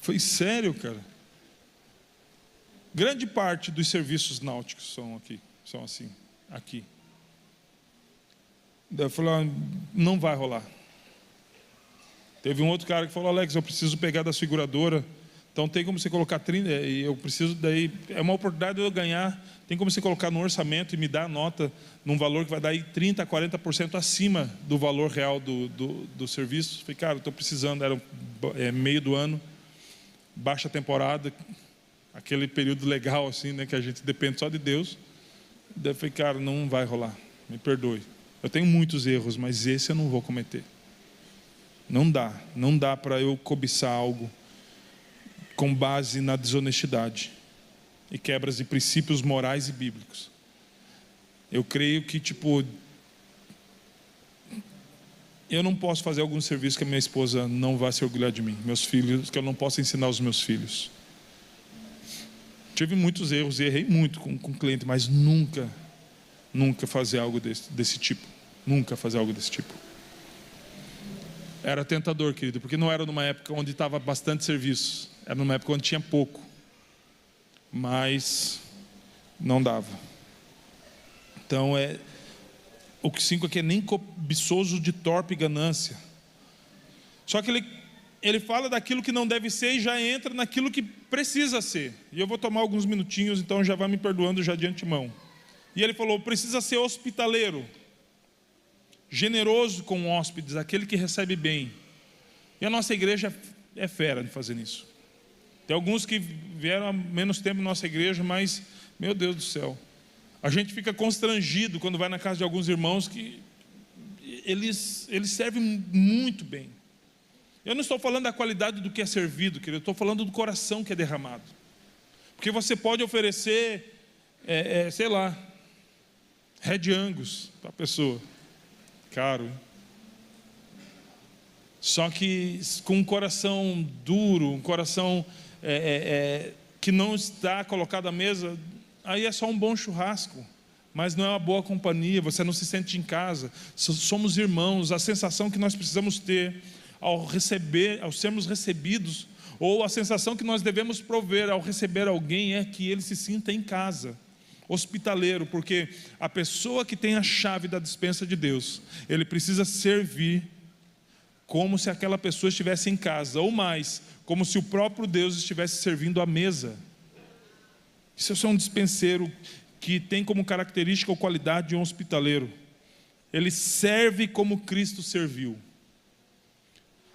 Speaker 1: Foi sério, cara. Grande parte dos serviços náuticos são assim, aqui. Daí eu falei, não vai rolar. Teve um outro cara que falou, Alex, eu preciso pegar da seguradora. Então tem como você colocar 30, e eu preciso daí, é uma oportunidade de eu ganhar, tem como você colocar no orçamento e me dar a nota num valor que vai dar aí 30% a 40% acima do valor real do serviço. Falei, cara, eu estou precisando, era meio do ano, baixa temporada, aquele período legal assim, né, que a gente depende só de Deus. Daí eu falei, cara, não vai rolar, me perdoe. Eu tenho muitos erros, mas esse eu não vou cometer. Não dá para eu cobiçar algo com base na desonestidade e quebras de princípios morais e bíblicos. Eu creio que, eu não posso fazer algum serviço que a minha esposa não vá se orgulhar de mim, meus filhos, que eu não possa ensinar aos meus filhos. Tive muitos erros e errei muito com cliente, mas nunca fazer algo desse tipo. Nunca fazer algo desse tipo. Era tentador, querido, porque não era numa época onde estava bastante serviço. Era numa época onde tinha pouco. Mas não dava. Então, o que 5 aqui é nem cobiçoso de torpe ganância. Só que ele fala daquilo que não deve ser e já entra naquilo que precisa ser. E eu vou tomar alguns minutinhos, então já vai me perdoando já de antemão. E ele falou, precisa ser hospitaleiro, generoso com hóspedes, aquele que recebe bem. E a nossa igreja é fera de fazer isso. Tem alguns que vieram há menos tempo na nossa igreja, mas, meu Deus do céu, a gente fica constrangido quando vai na casa de alguns irmãos que eles servem muito bem. Eu não estou falando da qualidade do que é servido, querido, eu estou falando do coração que é derramado. Porque você pode oferecer, sei lá, Red Angus para a pessoa. Caro, hein? Só que com um coração duro, um coração que não está colocado à mesa, aí é só um bom churrasco, mas não é uma boa companhia, você não se sente em casa. Somos irmãos. A sensação que nós precisamos ter ao sermos recebidos, ou a sensação que nós devemos prover ao receber alguém, é que ele se sinta em casa. Hospitaleiro, porque a pessoa que tem a chave da despensa de Deus, ele precisa servir como se aquela pessoa estivesse em casa, ou mais, como se o próprio Deus estivesse servindo à mesa. Isso é um dispenseiro que tem como característica ou qualidade de um hospitaleiro. Ele serve como Cristo serviu.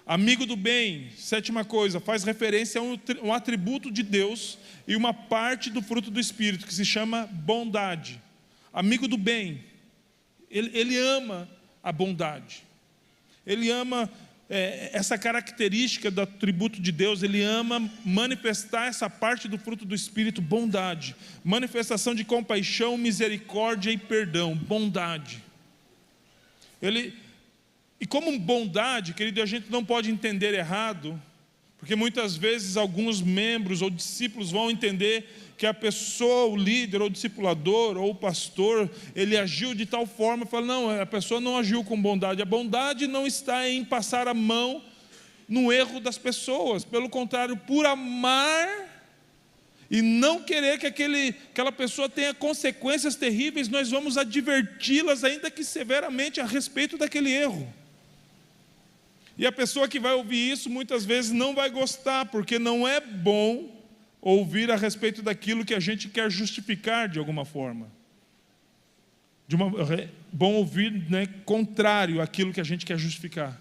Speaker 1: Amigo do bem, sétima coisa, faz referência a um atributo de Deus e uma parte do fruto do Espírito, que se chama bondade. Amigo do bem, ele ama a bondade. Ele ama essa característica do atributo de Deus. Ele ama manifestar essa parte do fruto do Espírito, bondade. Manifestação de compaixão, misericórdia e perdão, bondade. E como bondade, querido, a gente não pode entender errado, porque muitas vezes alguns membros ou discípulos vão entender que a pessoa, o líder, ou o discipulador, ou o pastor, ele agiu de tal forma, fala, não, a pessoa não agiu com bondade. A bondade não está em passar a mão no erro das pessoas, pelo contrário, por amar e não querer que aquela pessoa tenha consequências terríveis, nós vamos adverti-las, ainda que severamente, a respeito daquele erro. E a pessoa que vai ouvir isso, muitas vezes não vai gostar, porque não é bom ouvir a respeito daquilo que a gente quer justificar de alguma forma. Bom ouvir, né, contrário àquilo que a gente quer justificar.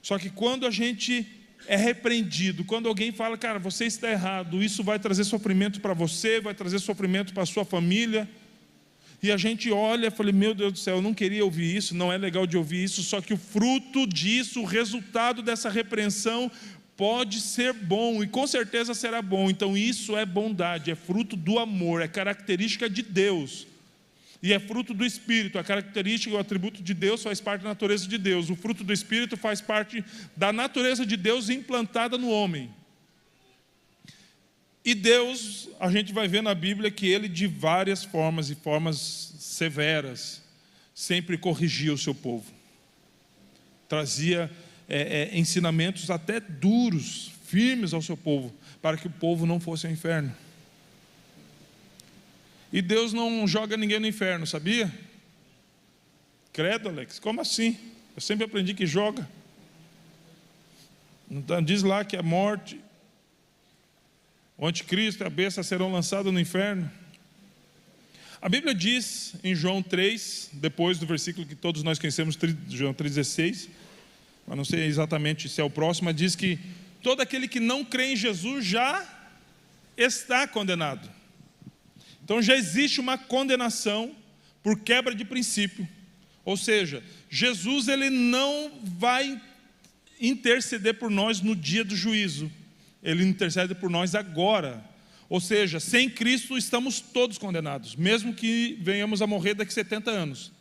Speaker 1: Só que quando a gente é repreendido, quando alguém fala, cara, você está errado, isso vai trazer sofrimento para você, vai trazer sofrimento para a sua família, e a gente olha e fala, meu Deus do céu, eu não queria ouvir isso, não é legal de ouvir isso, só que o fruto disso, o resultado dessa repreensão pode ser bom, e com certeza será bom. Então isso é bondade, é fruto do amor, é característica de Deus, e é fruto do Espírito. A característica, o atributo de Deus faz parte da natureza de Deus, o fruto do Espírito faz parte da natureza de Deus implantada no homem. E Deus, a gente vai ver na Bíblia que Ele, de várias formas e formas severas, sempre corrigia o seu povo, trazia ensinamentos até duros, firmes ao seu povo, para que o povo não fosse ao inferno. E Deus não joga ninguém no inferno, sabia? Credo, Alex, como assim? Eu sempre aprendi que joga. Então, diz lá que a morte, o anticristo e a besta serão lançados no inferno. A Bíblia diz em João 3, depois do versículo que todos nós conhecemos, João 3,16, mas não sei exatamente se é o próximo, mas diz que todo aquele que não crê em Jesus já está condenado. Então já existe uma condenação por quebra de princípio. Ou seja, Jesus, ele não vai interceder por nós no dia do juízo. Ele intercede por nós agora. Ou seja, sem Cristo estamos todos condenados, mesmo que venhamos a morrer daqui a 70 anos.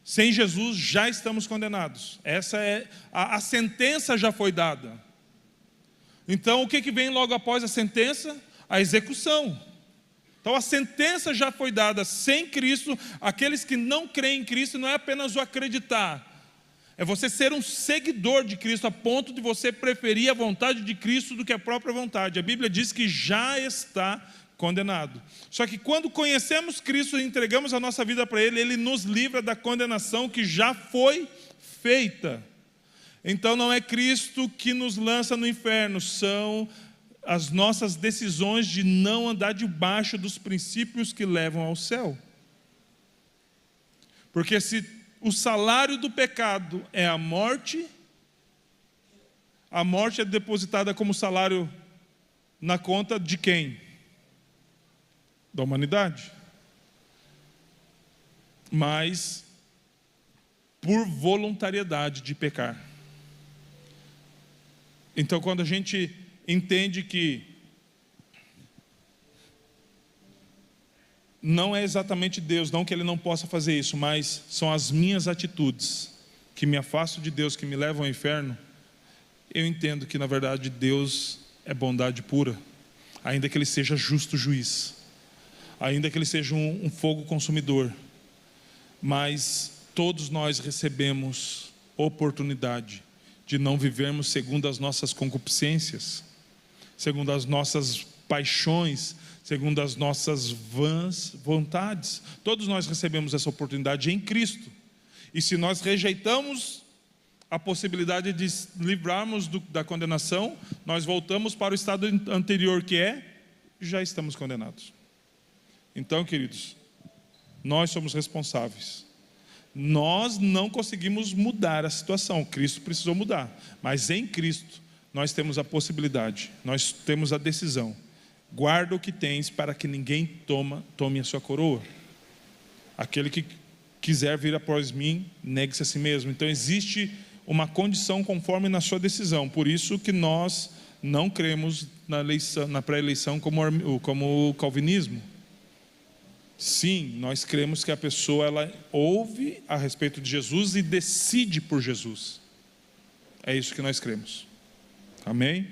Speaker 1: Sem Jesus já estamos condenados. Essa é a sentença já foi dada. Então o que vem logo após a sentença? A execução. Então a sentença já foi dada. Sem Cristo, aqueles que não creem em Cristo, não é apenas o acreditar, é você ser um seguidor de Cristo, a ponto de você preferir a vontade de Cristo do que a própria vontade. A Bíblia diz que já está condenado. Só que quando conhecemos Cristo e entregamos a nossa vida para Ele, Ele nos livra da condenação que já foi feita. Então não é Cristo que nos lança no inferno, são as nossas decisões de não andar debaixo dos princípios que levam ao céu. Porque se o salário do pecado é a morte é depositada como salário na conta de quem? Da humanidade. Mas por voluntariedade de pecar. Então quando a gente entende que não é exatamente Deus, não que Ele não possa fazer isso, mas são as minhas atitudes que me afastam de Deus, que me levam ao inferno, eu entendo que na verdade Deus é bondade pura, ainda que Ele seja justo juiz, ainda que Ele seja um fogo consumidor, mas todos nós recebemos oportunidade de não vivermos segundo as nossas concupiscências, segundo as nossas paixões, segundo as nossas vãs vontades. Todos nós recebemos essa oportunidade em Cristo. E se nós rejeitamos a possibilidade de livrarmos da condenação, nós voltamos para o estado anterior, que já estamos condenados. Então, queridos, nós somos responsáveis. Nós não conseguimos mudar a situação, Cristo precisou mudar, mas em Cristo nós temos a possibilidade, nós temos a decisão. Guarda o que tens para que ninguém tome a sua coroa. Aquele que quiser vir após mim, negue-se a si mesmo. Então existe uma condição conforme na sua decisão. Por isso que nós não cremos na pré-eleição como o calvinismo. Sim, nós cremos que a pessoa ela ouve a respeito de Jesus e decide por Jesus. É isso que nós cremos. Amém?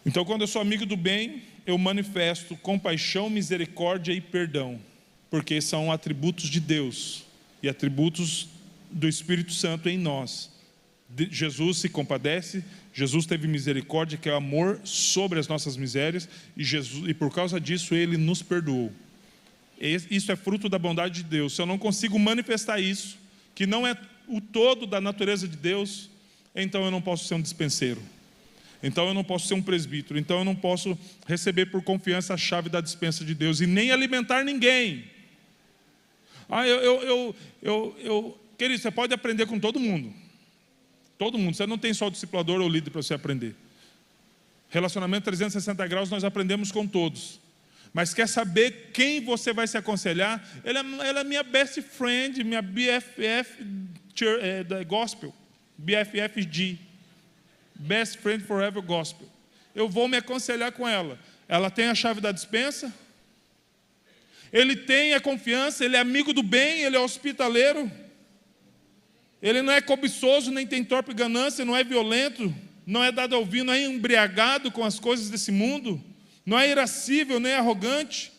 Speaker 1: Então, quando eu sou amigo do bem, eu manifesto compaixão, misericórdia e perdão, porque são atributos de Deus e atributos do Espírito Santo em nós. Jesus se compadece, Jesus teve misericórdia, que é o amor sobre as nossas misérias, e por causa disso Ele nos perdoou. Isso é fruto da bondade de Deus. Se eu não consigo manifestar isso, que não é o todo da natureza de Deus, então eu não posso ser um dispenseiro. Então eu não posso ser um presbítero. Então eu não posso receber por confiança a chave da despensa de Deus e nem alimentar ninguém. Querido, você pode aprender com todo mundo. Todo mundo. Você não tem só o discipulador ou o líder para você aprender. Relacionamento 360 graus nós aprendemos com todos. Mas quer saber quem você vai se aconselhar? Ela é minha best friend, minha BFF da Gospel. BFFG. Best Friend Forever Gospel. Eu vou me aconselhar com ela. Ela tem a chave da despensa? Ele tem a confiança, ele é amigo do bem, ele é hospitaleiro. Ele não é cobiçoso, nem tem torpe ganância, não é violento, não é dado ao vinho, não é embriagado com as coisas desse mundo. Não é irascível, nem arrogante.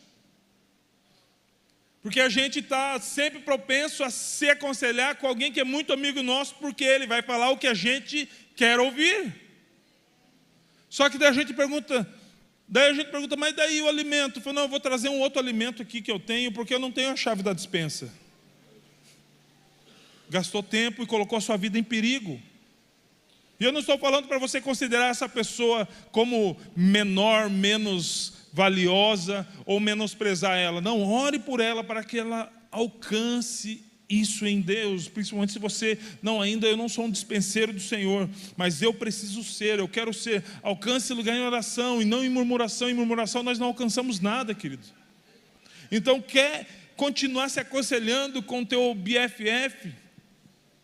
Speaker 1: Porque a gente está sempre propenso a se aconselhar com alguém que é muito amigo nosso, porque ele vai falar o que a gente quer ouvir. Só que daí a gente pergunta, mas daí o alimento? Eu falo, não, eu vou trazer um outro alimento aqui que eu tenho, porque eu não tenho a chave da despensa. Gastou tempo e colocou a sua vida em perigo. E eu não estou falando para você considerar essa pessoa como menor, menos valiosa ou menosprezar ela. Não, ore por ela para que ela alcance isso em Deus. Principalmente se você, eu não sou um dispenseiro do Senhor, mas eu preciso ser, eu quero ser. Alcance lugar em oração e não em murmuração. Em murmuração nós não alcançamos nada, querido. Então quer continuar se aconselhando com o teu BFF?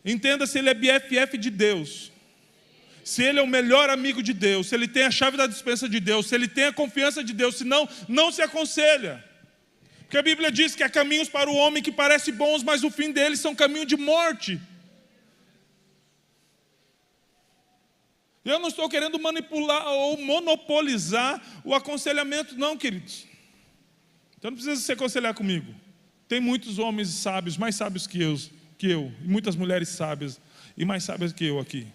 Speaker 1: Entenda se ele é BFF de Deus. Se ele é o melhor amigo de Deus, se ele tem a chave da despensa de Deus, se ele tem a confiança de Deus, senão, não se aconselha. Porque a Bíblia diz que há caminhos para o homem que parecem bons, mas o fim deles são caminho de morte. Eu não estou querendo manipular ou monopolizar o aconselhamento, não, queridos. Então não precisa se aconselhar comigo. Tem muitos homens sábios, mais sábios que eu, e muitas mulheres sábias, e mais sábias que eu aqui.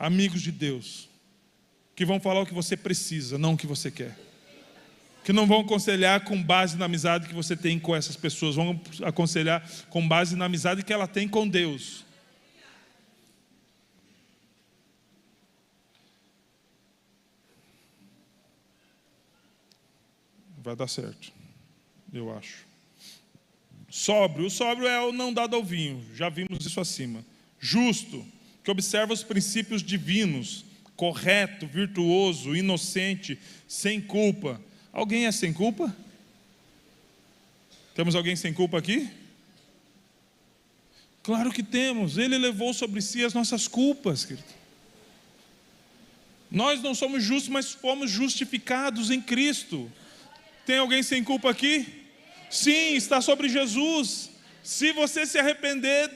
Speaker 1: Amigos de Deus, que vão falar o que você precisa, não o que você quer. Que não vão aconselhar com base na amizade que você tem com essas pessoas, vão aconselhar com base na amizade que ela tem com Deus. Vai dar certo, eu acho. Sóbrio, o sóbrio é o não dado ao vinho, já vimos isso acima. Justo, que observa os princípios divinos, correto, virtuoso, inocente, sem culpa. Alguém é sem culpa? Temos alguém sem culpa aqui? Claro que temos. Ele levou sobre si as nossas culpas, querido. Nós não somos justos, mas fomos justificados em Cristo. Tem alguém sem culpa aqui? Sim, está sobre Jesus. Se você se arrepender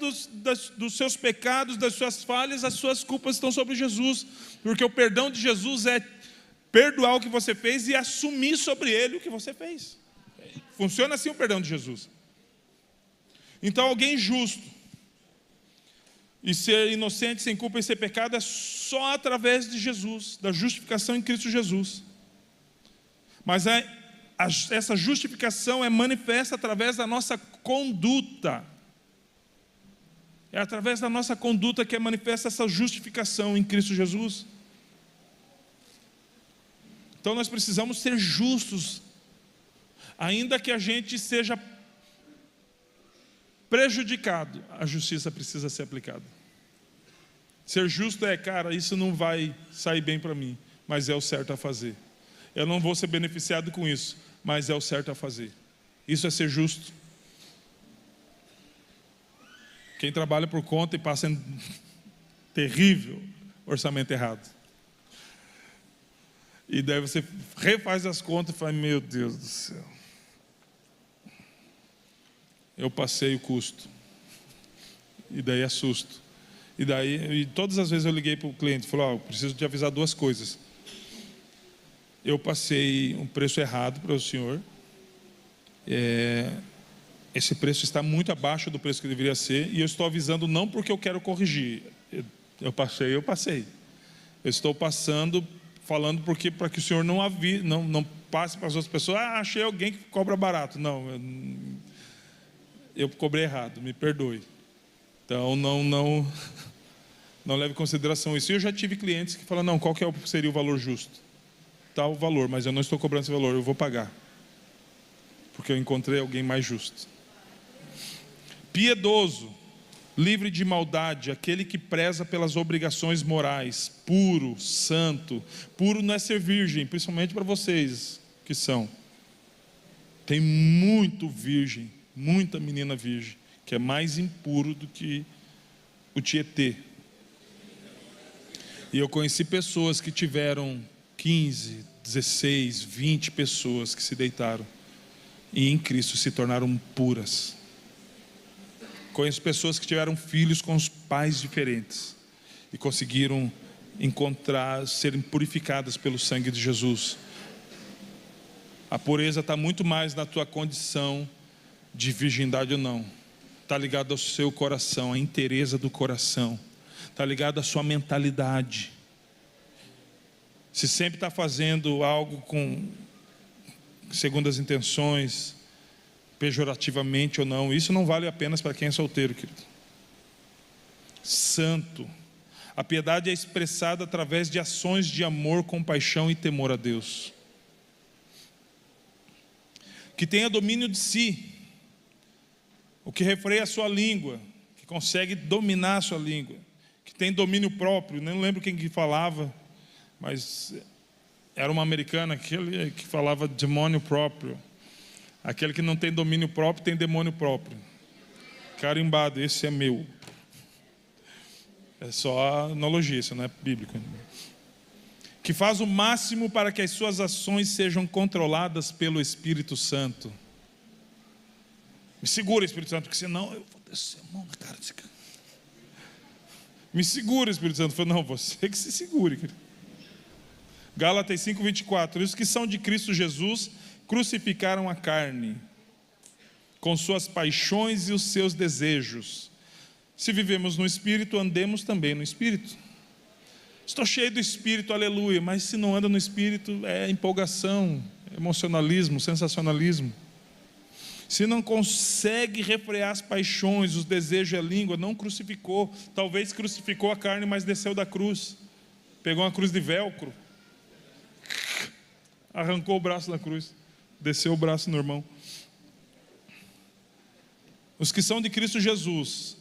Speaker 1: dos seus pecados, das suas falhas, as suas culpas estão sobre Jesus. Porque o perdão de Jesus é perdoar o que você fez e assumir sobre ele o que você fez. Funciona assim o perdão de Jesus. Então alguém justo e ser inocente, sem culpa e sem pecado é só através de Jesus, da justificação em Cristo Jesus. Mas essa justificação é manifesta através da nossa conduta. É através da nossa conduta que é manifesta essa justificação em Cristo Jesus. Então nós precisamos ser justos, ainda que a gente seja prejudicado, a justiça precisa ser aplicada. Ser justo cara, isso não vai sair bem para mim, mas é o certo a fazer. Eu não vou ser beneficiado com isso, mas é o certo a fazer. Isso é ser justo. Quem trabalha por conta e passa em terrível orçamento errado. E daí você refaz as contas e fala, meu Deus do céu. Eu passei o custo. E daí assusto. E todas as vezes eu liguei para o cliente e falei, preciso te avisar duas coisas. Eu passei um preço errado para o senhor. Esse preço está muito abaixo do preço que deveria ser. E eu estou avisando não porque eu quero corrigir. Eu passei. Eu estou passando, falando para que o senhor não passe para as outras pessoas. Achei alguém que cobra barato. Não, eu cobrei errado, me perdoe. Então Não leve em consideração isso. E eu já tive clientes que falam, não, qual que seria o valor justo? Tal valor, mas eu não estou cobrando esse valor, eu vou pagar. Porque eu encontrei alguém mais justo. Piedoso, livre de maldade, aquele que preza pelas obrigações morais, puro, santo. Puro não é ser virgem, principalmente para vocês que são. Tem muito virgem, muita menina virgem, que é mais impuro do que o Tietê. E eu conheci pessoas que tiveram 15, 16, 20 pessoas que se deitaram e em Cristo se tornaram puras. Conheço pessoas que tiveram filhos com os pais diferentes e conseguiram serem purificadas pelo sangue de Jesus. A pureza está muito mais na tua condição de virgindade ou não. Está ligado ao seu coração, à inteireza do coração. Está ligado à sua mentalidade. Se sempre está fazendo algo segundo as intenções, pejorativamente ou não, isso não vale apenas para quem é solteiro, querido. Santo. A piedade é expressada através de ações de amor, compaixão e temor a Deus. Que tenha domínio de si, o que refreia a sua língua, que consegue dominar a sua língua, que tem domínio próprio. Não lembro quem que falava, mas era uma americana, aquele que falava demônio próprio. Aquele que não tem domínio próprio tem demônio próprio. Carimbado, esse é meu. É só analogia, isso não é bíblico. Que faz o máximo para que as suas ações sejam controladas pelo Espírito Santo. Me segura, Espírito Santo, porque senão eu vou descer a mão na cara desse cara. Me segura, Espírito Santo. Eu falei, não, você que se segure, querido. Gálatas 5:24. Os que são de Cristo Jesus crucificaram a carne, com suas paixões e os seus desejos. Se vivemos no Espírito, andemos também no Espírito. Estou cheio do Espírito, aleluia. Mas se não anda no Espírito, é empolgação, emocionalismo, sensacionalismo. Se não consegue refrear as paixões, os desejos e a língua, não crucificou. Talvez crucificou a carne, mas desceu da cruz. Pegou uma cruz de velcro, arrancou o braço da cruz, desceu o braço no irmão. Os que são de Cristo Jesus.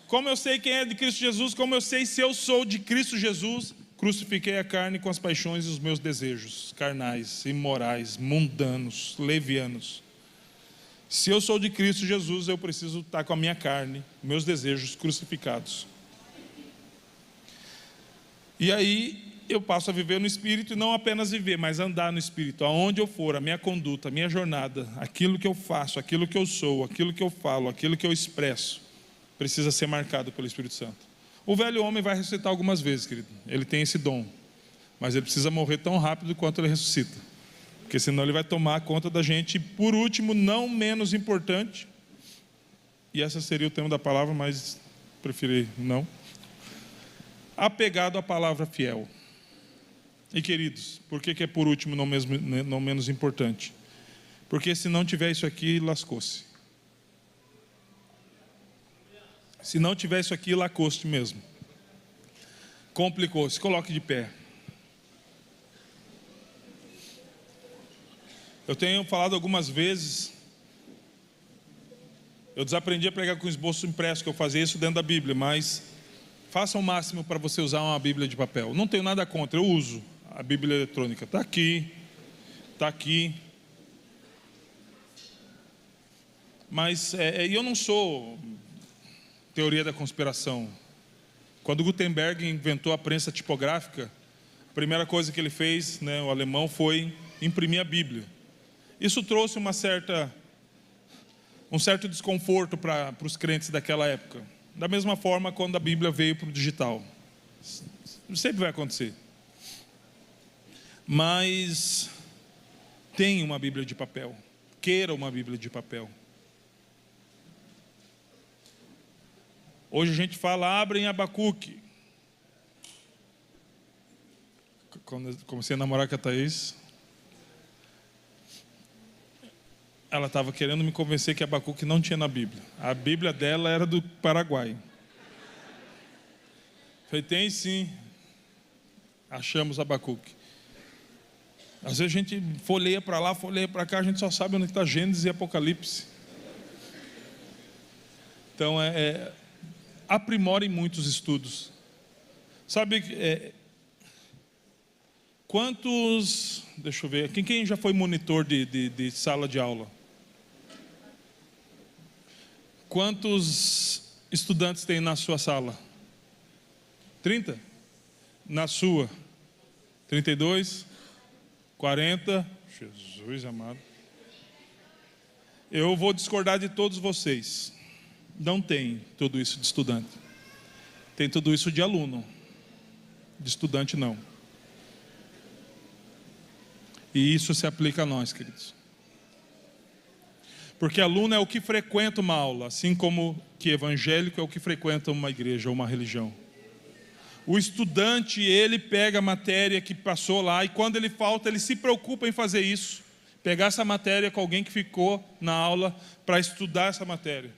Speaker 1: Como eu sei quem é de Cristo Jesus? Como eu sei se eu sou de Cristo Jesus? Crucifiquei a carne com as paixões e os meus desejos carnais, imorais, mundanos, levianos. Se eu sou de Cristo Jesus, eu preciso estar com a minha carne, meus desejos crucificados. E aí eu passo a viver no Espírito, e não apenas viver, mas andar no Espírito. Aonde eu for, a minha conduta, a minha jornada, aquilo que eu faço, aquilo que eu sou, aquilo que eu falo, aquilo que eu expresso, precisa ser marcado pelo Espírito Santo. O velho homem vai ressuscitar algumas vezes, querido. Ele tem esse dom. Mas ele precisa morrer tão rápido quanto ele ressuscita. Porque senão ele vai tomar conta da gente. E por último, não menos importante, e esse seria o tema da palavra, mas preferi não. Apegado à palavra fiel. E queridos, por que é por último não menos importante? Porque se não tiver isso aqui, lascou-se. Se não tiver isso aqui, lacou-se mesmo. Complicou-se. Coloque de pé. Eu tenho falado algumas vezes, eu desaprendi a pregar com esboço impresso, que eu fazia isso dentro da Bíblia, mas faça o máximo para você usar uma Bíblia de papel. Não tenho nada contra, eu uso a Bíblia eletrônica. Está aqui, está aqui. Mas eu não sou teoria da conspiração. Quando Gutenberg inventou a prensa tipográfica, a primeira coisa que ele fez, o alemão, foi imprimir a Bíblia. Isso trouxe um certo desconforto para os crentes daquela época. Da mesma forma, quando a Bíblia veio para o digital. Sempre vai acontecer. Mas tenha uma Bíblia de papel. Queira uma Bíblia de papel. Hoje a gente fala, abre em Abacuque. Quando eu comecei a namorar com a Thaís, ela estava querendo me convencer que Abacuque não tinha na Bíblia. A Bíblia dela era do Paraguai. Falei, tem sim. Achamos Abacuque. Às vezes a gente folheia para lá, folheia para cá, a gente só sabe onde está Gênesis e Apocalipse. Então, aprimorem muitos estudos. Sabe, quantos... Deixa eu ver, quem já foi monitor de sala de aula? Quantos estudantes tem na sua sala? 30? Na sua? 32? 40? Jesus amado. Eu vou discordar de todos vocês. Não tem tudo isso de estudante. Tem tudo isso de aluno. De estudante não. E isso se aplica a nós, queridos. Porque aluno é o que frequenta uma aula, assim como que evangélico é o que frequenta uma igreja ou uma religião. O estudante, ele pega a matéria que passou lá e quando ele falta, ele se preocupa em fazer isso. Pegar essa matéria com alguém que ficou na aula para estudar essa matéria.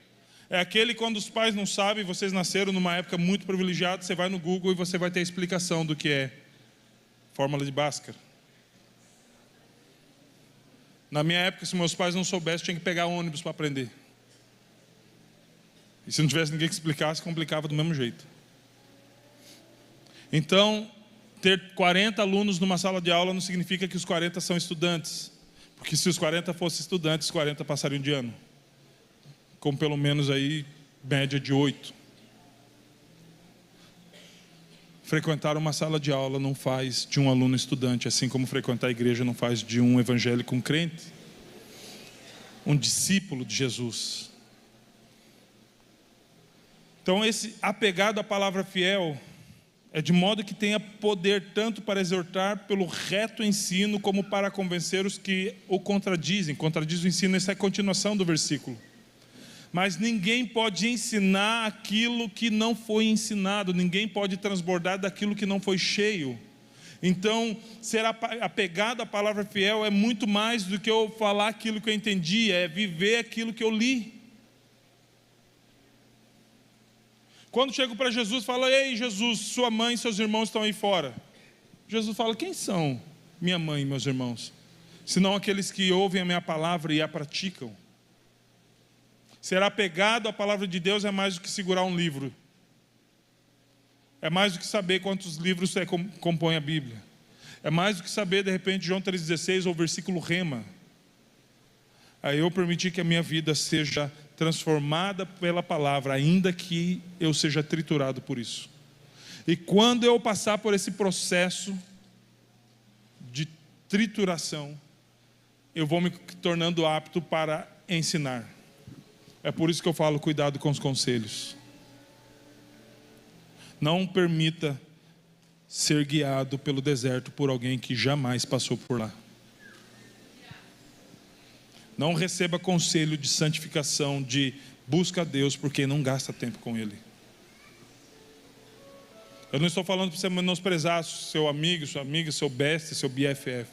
Speaker 1: É aquele quando os pais não sabem, vocês nasceram numa época muito privilegiada, você vai no Google e você vai ter a explicação do que é fórmula de Bhaskara. Na minha época, se meus pais não soubessem, tinha que pegar ônibus para aprender. E se não tivesse ninguém que explicasse, complicava do mesmo jeito. Então, ter 40 alunos numa sala de aula não significa que os 40 são estudantes. Porque se os 40 fossem estudantes, os 40 passariam de ano. Com pelo menos aí, média de 8. Frequentar uma sala de aula não faz de um aluno estudante, assim como frequentar a igreja não faz de um evangélico um crente, um discípulo de Jesus. Então esse apegado à palavra fiel é de modo que tenha poder tanto para exortar pelo reto ensino, como para convencer os que o contradizem. Contradiz o ensino, essa é a continuação do versículo. Mas ninguém pode ensinar aquilo que não foi ensinado, ninguém pode transbordar daquilo que não foi cheio. Então, ser apegado à palavra fiel é muito mais do que eu falar aquilo que eu entendi, é viver aquilo que eu li. Quando chego para Jesus, falo, ei Jesus, sua mãe e seus irmãos estão aí fora. Jesus fala, quem são minha mãe e meus irmãos? Senão aqueles que ouvem a minha palavra e a praticam. Ser apegado à palavra de Deus é mais do que segurar um livro. É mais do que saber quantos livros compõe a Bíblia. É mais do que saber, de repente, João 3,16 ou versículo rema. Aí eu permitir que a minha vida seja transformada pela palavra, ainda que eu seja triturado por isso. E quando eu passar por esse processo de trituração, eu vou me tornando apto para ensinar. É por isso que eu falo, cuidado com os conselhos. Não permita ser guiado pelo deserto por alguém que jamais passou por lá. Não receba conselho de santificação, de busca a Deus, porque não gasta tempo com Ele. Eu não estou falando para você menosprezar seu amigo, sua amiga, seu best, seu BFF.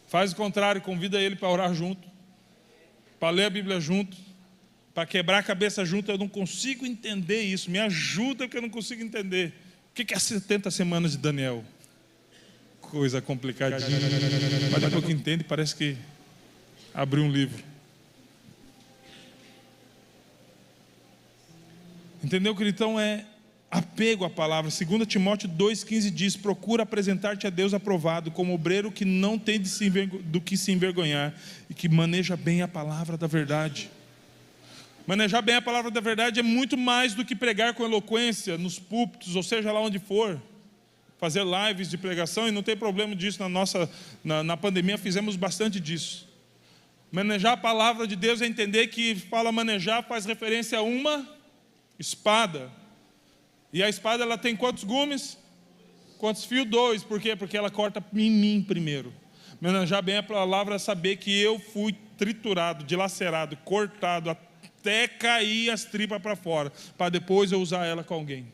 Speaker 1: Faz o contrário, convida ele para orar junto, para ler a Bíblia junto, para quebrar a cabeça junto. Eu não consigo entender isso, me ajuda que eu não consigo entender. O que é as 70 semanas de Daniel? Coisa complicadinha. Mas depois que entende, parece que abriu um livro. Entendeu, querido? Então é apego à palavra. 2 Timóteo 2,15 diz, procura apresentar-te a Deus aprovado, como obreiro que não tem do que se envergonhar, e que maneja bem a palavra da verdade. Manejar bem a palavra da verdade é muito mais do que pregar com eloquência nos púlpitos, ou seja lá onde for. Fazer lives de pregação, e não tem problema disso. Na pandemia fizemos bastante disso. Manejar a palavra de Deus é entender que fala manejar, faz referência a uma espada. E a espada, ela tem quantos gumes? Quantos fios? 2. Por quê? Porque ela corta em mim primeiro. Manejar bem a palavra é saber que eu fui triturado, dilacerado, cortado, até cair as tripas para fora, para depois eu usar ela com alguém.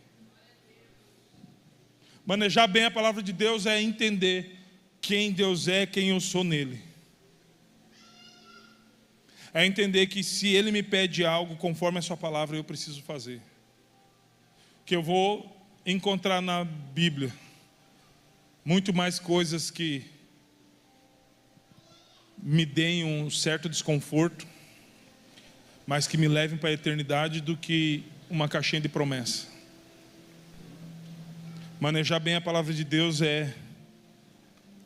Speaker 1: Manejar bem a palavra de Deus é entender quem Deus é, quem eu sou nele. É entender que se Ele me pede algo conforme a sua palavra, eu preciso fazer. Que eu vou encontrar na Bíblia muito mais coisas que me deem um certo desconforto, mas que me levem para a eternidade, do que uma caixinha de promessa. Manejar bem a palavra de Deus é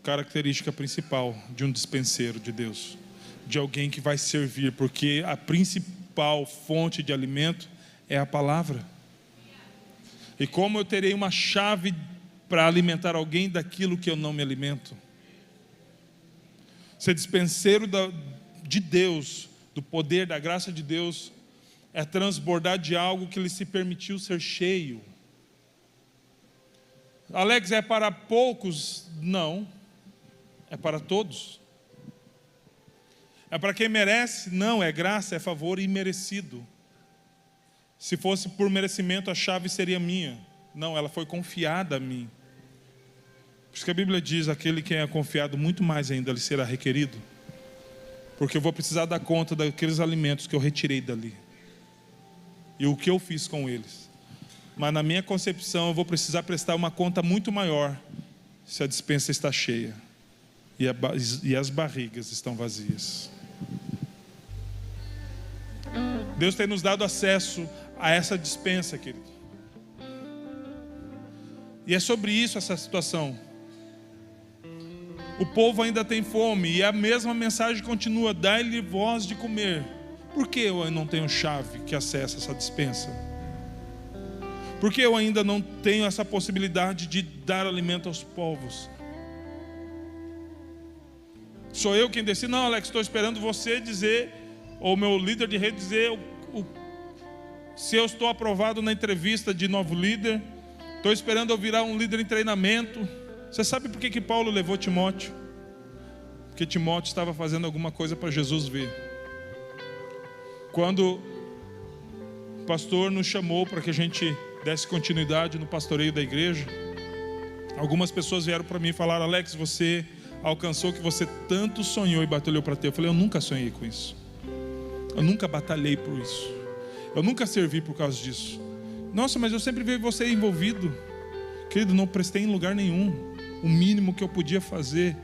Speaker 1: característica principal de um dispenseiro de Deus, de alguém que vai servir, porque a principal fonte de alimento é a palavra. E como eu terei uma chave para alimentar alguém daquilo que eu não me alimento? Ser dispenseiro de Deus, do poder, da graça de Deus, é transbordar de algo que Ele se permitiu ser cheio. Alex, é para poucos? Não, é para todos. É para quem merece? Não, é graça, é favor imerecido. Se fosse por merecimento, a chave seria minha. Não, ela foi confiada a mim. Por isso que a Bíblia diz: aquele que é confiado, muito mais ainda lhe será requerido. Porque eu vou precisar dar conta daqueles alimentos que eu retirei dali, e o que eu fiz com eles. Mas na minha concepção, eu vou precisar prestar uma conta muito maior se a despensa está cheia e as barrigas estão vazias. Deus tem nos dado acesso a essa despensa, querido. E é sobre isso essa situação. O povo ainda tem fome, e a mesma mensagem continua: dai-lhe voz de comer. Por que eu não tenho chave que acessa essa despensa? Por que eu ainda não tenho essa possibilidade de dar alimento aos povos? Sou eu quem decide? Não, Alex, estou esperando você dizer, ou meu líder de rede dizer, se eu estou aprovado na entrevista de novo líder. Estou esperando eu virar um líder em treinamento. Você sabe por que Paulo levou Timóteo? Porque Timóteo estava fazendo alguma coisa para Jesus ver. Quando o pastor nos chamou para que a gente desse continuidade no pastoreio da igreja, algumas pessoas vieram para mim e falaram: Alex, você alcançou o que você tanto sonhou e batalhou para ter. Eu falei: eu nunca sonhei com isso. Eu nunca batalhei por isso. Eu nunca servi por causa disso. Nossa, mas eu sempre vi você envolvido. Querido, não prestei em lugar nenhum. O mínimo que eu podia fazer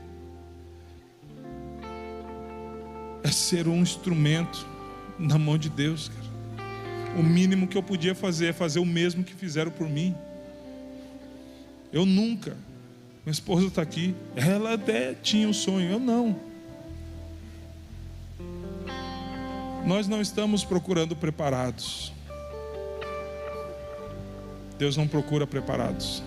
Speaker 1: é ser um instrumento na mão de Deus, cara. O mínimo que eu podia fazer é fazer o mesmo que fizeram por mim. Eu nunca. Minha esposa está aqui. Ela até tinha um sonho, eu não. Nós não estamos procurando preparados. Deus não procura preparados.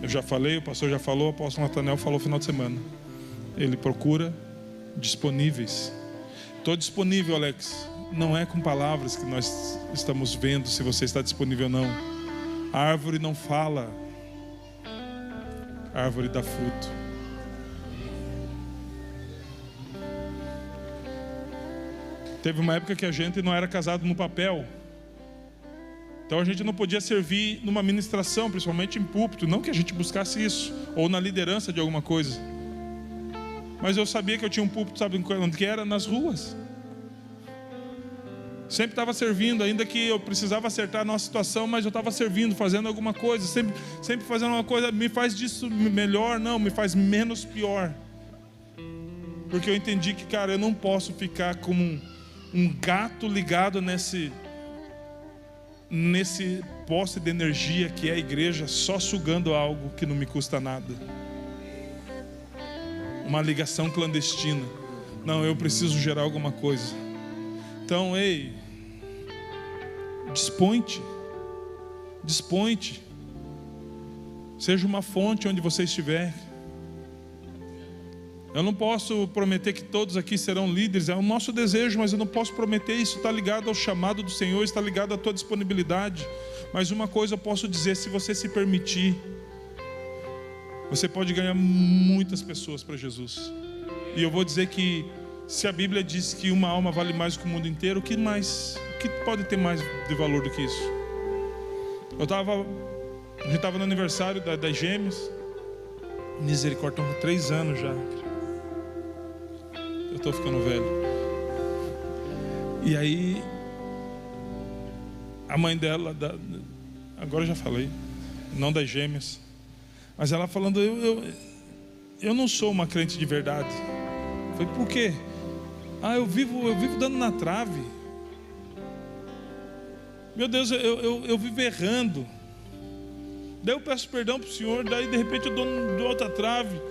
Speaker 1: Eu já falei, o pastor já falou, o apóstolo Nathanael falou no final de semana. Ele procura disponíveis. Estou disponível, Alex. Não é com palavras que nós estamos vendo se você está disponível ou não. A árvore não fala. A árvore dá fruto. Teve uma época que a gente não era casado no papel. Então a gente não podia servir numa ministração, principalmente em púlpito. Não que a gente buscasse isso, ou na liderança de alguma coisa. Mas eu sabia que eu tinha um púlpito, sabe onde que era? Nas ruas. Sempre estava servindo, ainda que eu precisava acertar a nossa situação, mas eu estava servindo, fazendo alguma coisa. Sempre fazendo uma coisa. Me faz disso melhor? Não, me faz menos pior. Porque eu entendi que, cara, eu não posso ficar como um gato ligado nesse poste de energia que é a igreja, só sugando algo que não me custa nada. Uma ligação clandestina. Não, eu preciso gerar alguma coisa. Então, ei, dispõe-te. Seja uma fonte onde você estiver. Eu não posso prometer que todos aqui serão líderes, é o nosso desejo, mas eu não posso prometer isso. Está ligado ao chamado do Senhor, está ligado à tua disponibilidade. Mas uma coisa eu posso dizer: se você se permitir, você pode ganhar muitas pessoas para Jesus. E eu vou dizer que, se a Bíblia diz que uma alma vale mais que o mundo inteiro, o que mais? O que pode ter mais de valor do que isso? A gente estava no aniversário das Gêmeas. Misericórdia, estão com 3 anos já. Eu estou ficando velho. E aí a mãe dela, agora eu já falei, não das gêmeas, mas ela falando, eu não sou uma crente de verdade. Eu falei, por quê? Eu vivo dando na trave. Meu Deus, eu vivo errando. Daí eu peço perdão para o Senhor, daí de repente eu dou outra trave.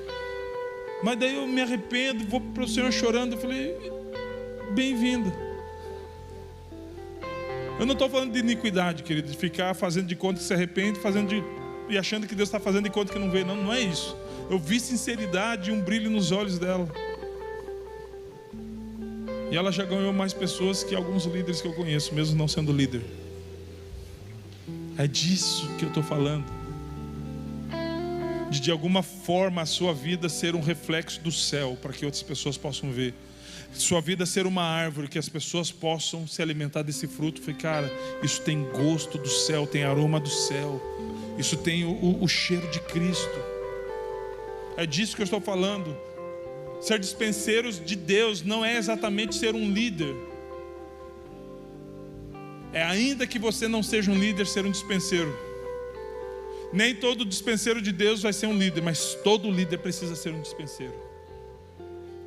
Speaker 1: Mas daí eu me arrependo, vou para o Senhor chorando. Eu falei, bem-vindo. Eu não estou falando de iniquidade, querido, de ficar fazendo de conta que se arrepende, e achando que Deus está fazendo de conta que não vê. Não, não é isso. Eu vi sinceridade e um brilho nos olhos dela. E ela já ganhou mais pessoas que alguns líderes que eu conheço, mesmo não sendo líder. É disso que eu estou falando. De alguma forma a sua vida ser um reflexo do céu, para que outras pessoas possam ver. Sua vida ser uma árvore, que as pessoas possam se alimentar desse fruto. Falei, cara, isso tem gosto do céu, tem aroma do céu. Isso tem o cheiro de Cristo. É disso que eu estou falando. Ser dispenseiros de Deus não é exatamente ser um líder. É, ainda que você não seja um líder, ser um dispenseiro. Nem todo dispenseiro de Deus vai ser um líder, mas todo líder precisa ser um dispenseiro.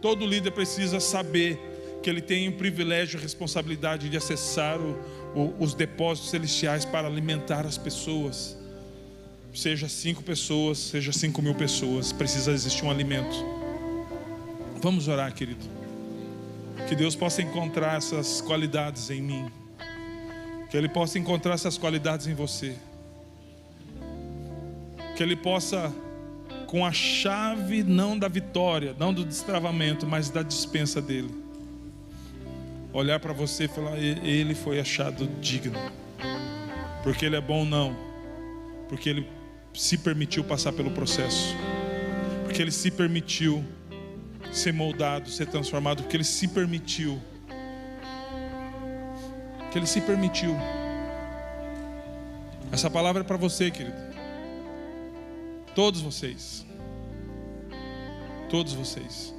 Speaker 1: Todo líder precisa saber que ele tem o privilégio e a responsabilidade de acessar os depósitos celestiais para alimentar as pessoas. Seja 5 pessoas, seja 5.000 pessoas, precisa existir um alimento. Vamos orar, querido. Que Deus possa encontrar essas qualidades em mim. Que Ele possa encontrar essas qualidades em você. Que Ele possa, com a chave não da vitória, não do destravamento, mas da dispensa dEle, olhar para você e falar, Ele foi achado digno. Porque Ele é bom? Não. Porque Ele se permitiu passar pelo processo. Porque Ele se permitiu ser moldado, ser transformado. Porque Ele se permitiu. Que Ele se permitiu. Essa palavra é para você, querido. Todos vocês. Todos vocês.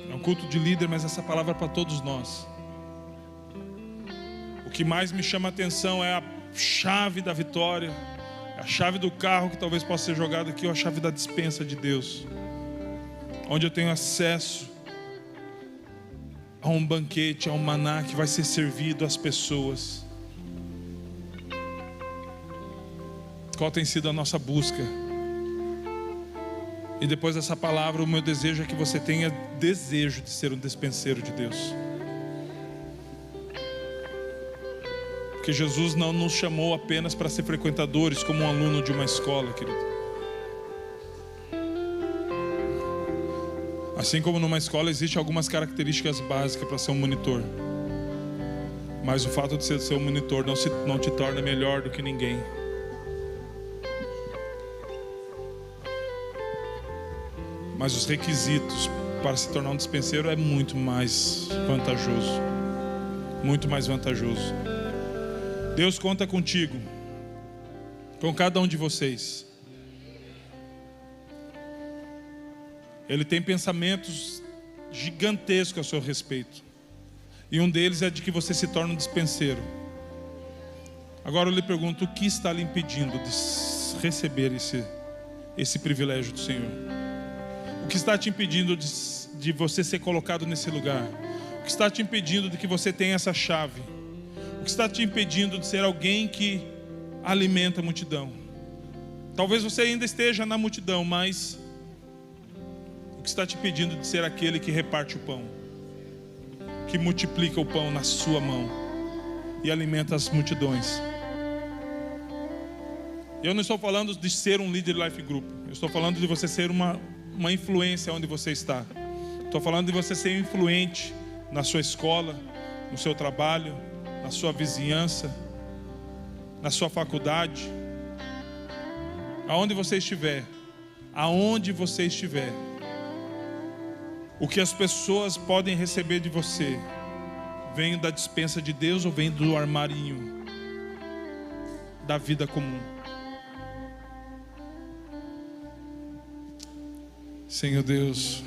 Speaker 1: É um culto de líder, mas essa palavra é para todos nós. O que mais me chama a atenção é a chave da vitória, a chave do carro que talvez possa ser jogado aqui, ou a chave da dispensa de Deus, onde eu tenho acesso a um banquete, a um maná que vai ser servido às pessoas. Qual tem sido a nossa busca? E depois dessa palavra, o meu desejo é que você tenha desejo de ser um dispenseiro de Deus. Porque Jesus não nos chamou apenas para ser frequentadores, como um aluno de uma escola, querido. Assim como numa escola existem algumas características básicas para ser um monitor. Mas o fato de ser um monitor não te torna melhor do que ninguém. Mas os requisitos para se tornar um dispenseiro é muito mais vantajoso. Muito mais vantajoso. Deus conta contigo, com cada um de vocês. Ele tem pensamentos gigantescos a seu respeito. E um deles é de que você se torne um dispenseiro. Agora eu lhe pergunto, o que está lhe impedindo de receber esse privilégio do Senhor? O que está te impedindo de você ser colocado nesse lugar? O que está te impedindo de que você tenha essa chave? O que está te impedindo de ser alguém que alimenta a multidão? Talvez você ainda esteja na multidão, mas o que está te impedindo de ser aquele que reparte o pão, que multiplica o pão na sua mão e alimenta as multidões? Eu não estou falando de ser um líder life group. Eu estou falando de você ser uma influência onde você está. Estou falando de você ser influente na sua escola, no seu trabalho, na sua vizinhança, na sua faculdade, aonde você estiver. Aonde você estiver, o que as pessoas podem receber de você vem da dispensa de Deus ou vem do armarinho da vida comum? Senhor Deus,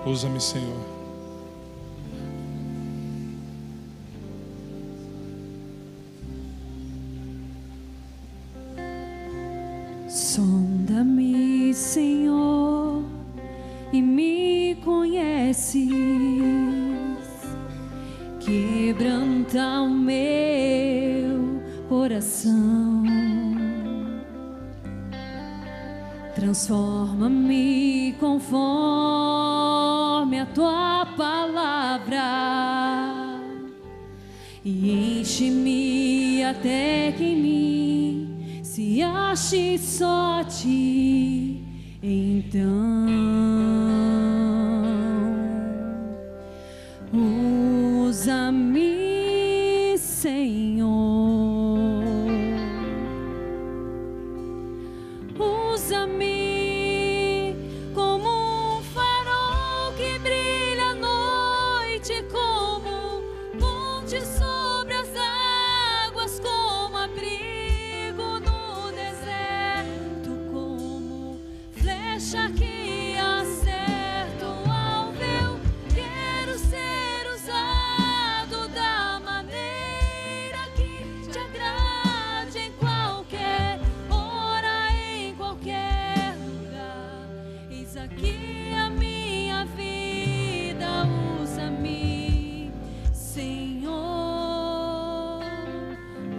Speaker 1: Usa-me, Senhor.
Speaker 2: Sonda-me, Senhor, e me conheces. Quebranta o meu coração. Transforma-me conforme a tua palavra e enche-me até que em mim se ache só a ti. Então usa-me, Senhor. Usa-me como um farol que brilha à noite, como ponte sobre as águas, como abrigo no deserto, como flecha que acerta o alvo. Eu quero ser usado da maneira que te agrade em qualquer hora, em qualquer lugar. Eis aqui a minha vida, usa-me, Senhor,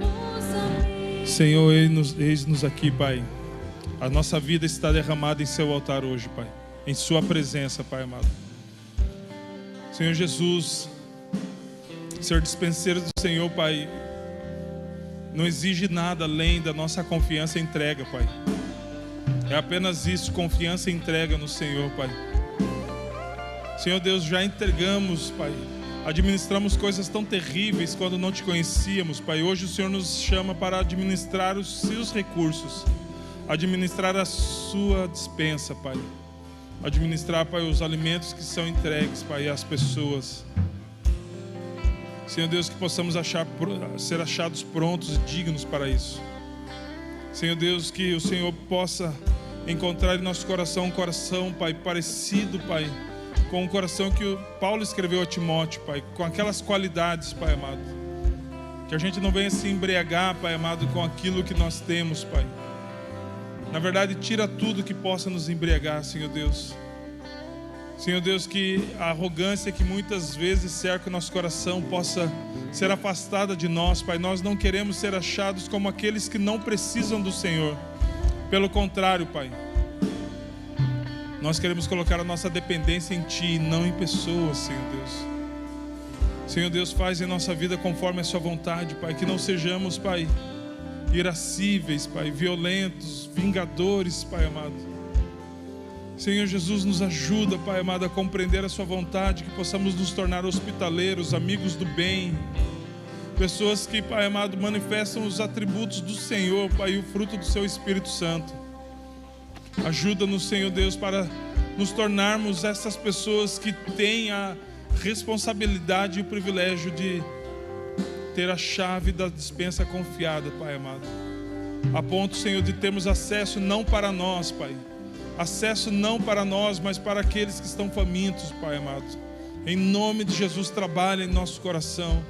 Speaker 2: usa-me.
Speaker 1: Senhor, eis-nos aqui, Pai. A nossa vida está derramada em seu altar hoje, Pai. Em sua presença, Pai amado. Senhor Jesus, ser dispenseiro do Senhor, Pai, não exige nada além da nossa confiança e entrega, Pai. É apenas isso, confiança e entrega no Senhor, Pai. Senhor Deus, já entregamos, Pai. Administramos coisas tão terríveis quando não te conhecíamos, Pai. Hoje o Senhor nos chama para administrar os seus recursos, administrar a sua despensa, Pai. Administrar, Pai, os alimentos que são entregues, Pai, às pessoas. Senhor Deus, que possamos ser achados prontos e dignos para isso. Senhor Deus, que o Senhor possa encontrar em nosso coração um coração, Pai, parecido, Pai, com o coração que o Paulo escreveu a Timóteo, Pai, com aquelas qualidades, Pai amado. Que a gente não venha se embriagar, Pai amado, com aquilo que nós temos, Pai. Na verdade, tira tudo que possa nos embriagar, Senhor Deus. Senhor Deus, que a arrogância que muitas vezes cerca o nosso coração possa ser afastada de nós, Pai. Nós não queremos ser achados como aqueles que não precisam do Senhor. Pelo contrário, Pai, nós queremos colocar a nossa dependência em Ti e não em pessoas, Senhor Deus. Senhor Deus, faz em nossa vida conforme a Sua vontade, Pai. Que não sejamos, Pai, irascíveis, Pai, violentos, vingadores, Pai amado. Senhor Jesus, nos ajuda, Pai amado, a compreender a Sua vontade, que possamos nos tornar hospitaleiros, amigos do bem, pessoas que, Pai amado, manifestam os atributos do Senhor, Pai, e o fruto do Seu Espírito Santo. Ajuda-nos, Senhor Deus, para nos tornarmos essas pessoas que têm a responsabilidade e o privilégio de ter a chave da despensa confiada, Pai amado. A ponto, Senhor, de termos acesso não para nós, Pai. Acesso não para nós, mas para aqueles que estão famintos, Pai amado. Em nome de Jesus, trabalha em nosso coração.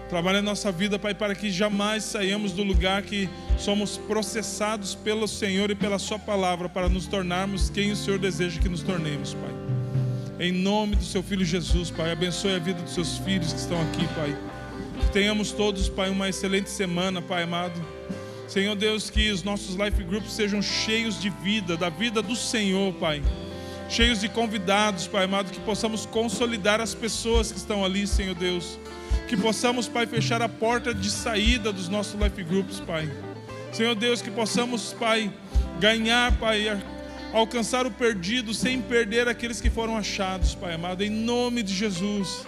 Speaker 1: Trabalha em nossa vida, Pai, para que jamais saiamos do lugar que somos processados pelo Senhor e pela Sua palavra, para nos tornarmos quem o Senhor deseja que nos tornemos, Pai. Em nome do Seu Filho Jesus, Pai, abençoe a vida dos Seus filhos que estão aqui, Pai. Que tenhamos todos, Pai, uma excelente semana, Pai amado. Senhor Deus, que os nossos life groups sejam cheios de vida, da vida do Senhor, Pai. Cheios de convidados, Pai amado, que possamos consolidar as pessoas que estão ali, Senhor Deus. Que possamos, Pai, fechar a porta de saída dos nossos life groups, Pai. Senhor Deus, que possamos, Pai, ganhar, Pai, alcançar o perdido sem perder aqueles que foram achados, Pai amado. Em nome de Jesus,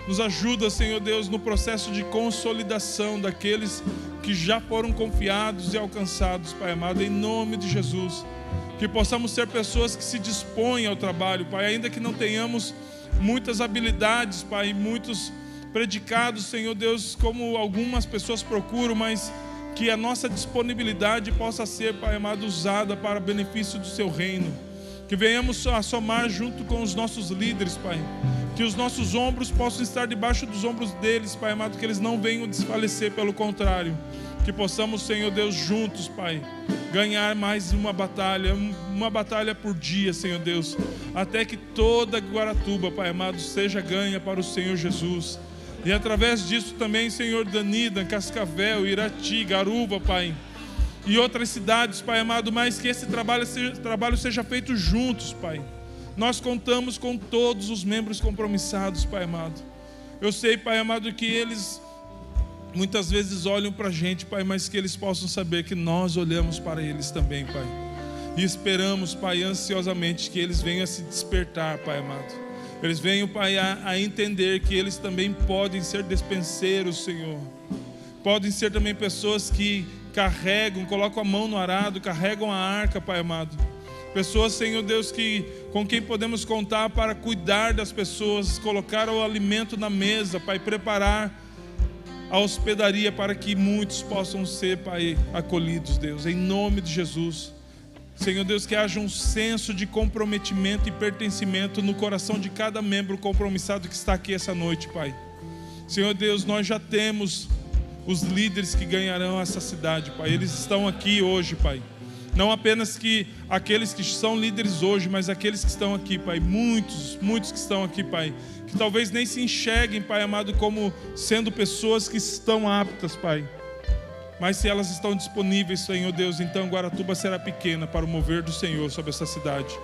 Speaker 1: nos ajuda, Senhor Deus, no processo de consolidação daqueles que já foram confiados e alcançados, Pai amado. Em nome de Jesus, que possamos ser pessoas que se dispõem ao trabalho, Pai, ainda que não tenhamos muitas habilidades, Pai, muitos predicados, Senhor Deus, como algumas pessoas procuram, mas que a nossa disponibilidade possa ser, Pai amado, usada para benefício do Seu reino. Que venhamos a somar junto com os nossos líderes, Pai. Que os nossos ombros possam estar debaixo dos ombros deles, Pai amado, que eles não venham desfalecer, pelo contrário. Que possamos, Senhor Deus, juntos, Pai, ganhar mais uma batalha por dia, Senhor Deus, até que toda Guaratuba, Pai amado, seja ganha para o Senhor Jesus. E através disso também, Senhor, Danida, Cascavel, Irati, Garuva, Pai, e outras cidades, Pai amado, mas que esse trabalho seja feito juntos, Pai. Nós contamos com todos os membros compromissados, Pai amado. Eu sei, Pai amado, que eles muitas vezes olham para a gente, Pai, mas que eles possam saber que nós olhamos para eles também, Pai. E esperamos, Pai, ansiosamente que eles venham a se despertar, Pai amado. Eles venham, Pai, a entender que eles também podem ser despenseiros, Senhor. Podem ser também pessoas que colocam a mão no arado, carregam a arca, Pai amado. Pessoas, Senhor Deus, com quem podemos contar para cuidar das pessoas, colocar o alimento na mesa, Pai, preparar a hospedaria para que muitos possam ser, Pai, acolhidos, Deus, em nome de Jesus. Senhor Deus, que haja um senso de comprometimento e pertencimento no coração de cada membro compromissado que está aqui essa noite, Pai. Senhor Deus, nós já temos os líderes que ganharão essa cidade, Pai. Eles estão aqui hoje, Pai. Não apenas que aqueles que são líderes hoje, mas aqueles que estão aqui, Pai. Muitos que estão aqui, Pai, que talvez nem se enxerguem, Pai amado, como sendo pessoas que estão aptas, Pai. Mas se elas estão disponíveis, Senhor Deus, então Guaratuba será pequena para o mover do Senhor sobre essa cidade.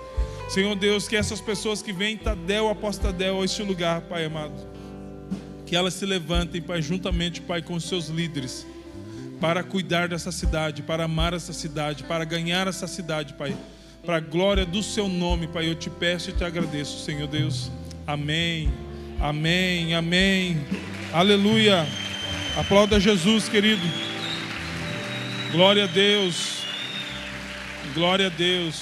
Speaker 1: Senhor Deus, que essas pessoas que vêm tadel após tadel a este lugar, Pai amado, que elas se levantem, Pai, juntamente, Pai, com os seus líderes, para cuidar dessa cidade, para amar essa cidade, para ganhar essa cidade, Pai, para a glória do seu nome, Pai. Eu te peço e te agradeço, Senhor Deus. Amém, amém, amém. Aleluia. Aplauda Jesus, querido. Glória a Deus. Glória a Deus.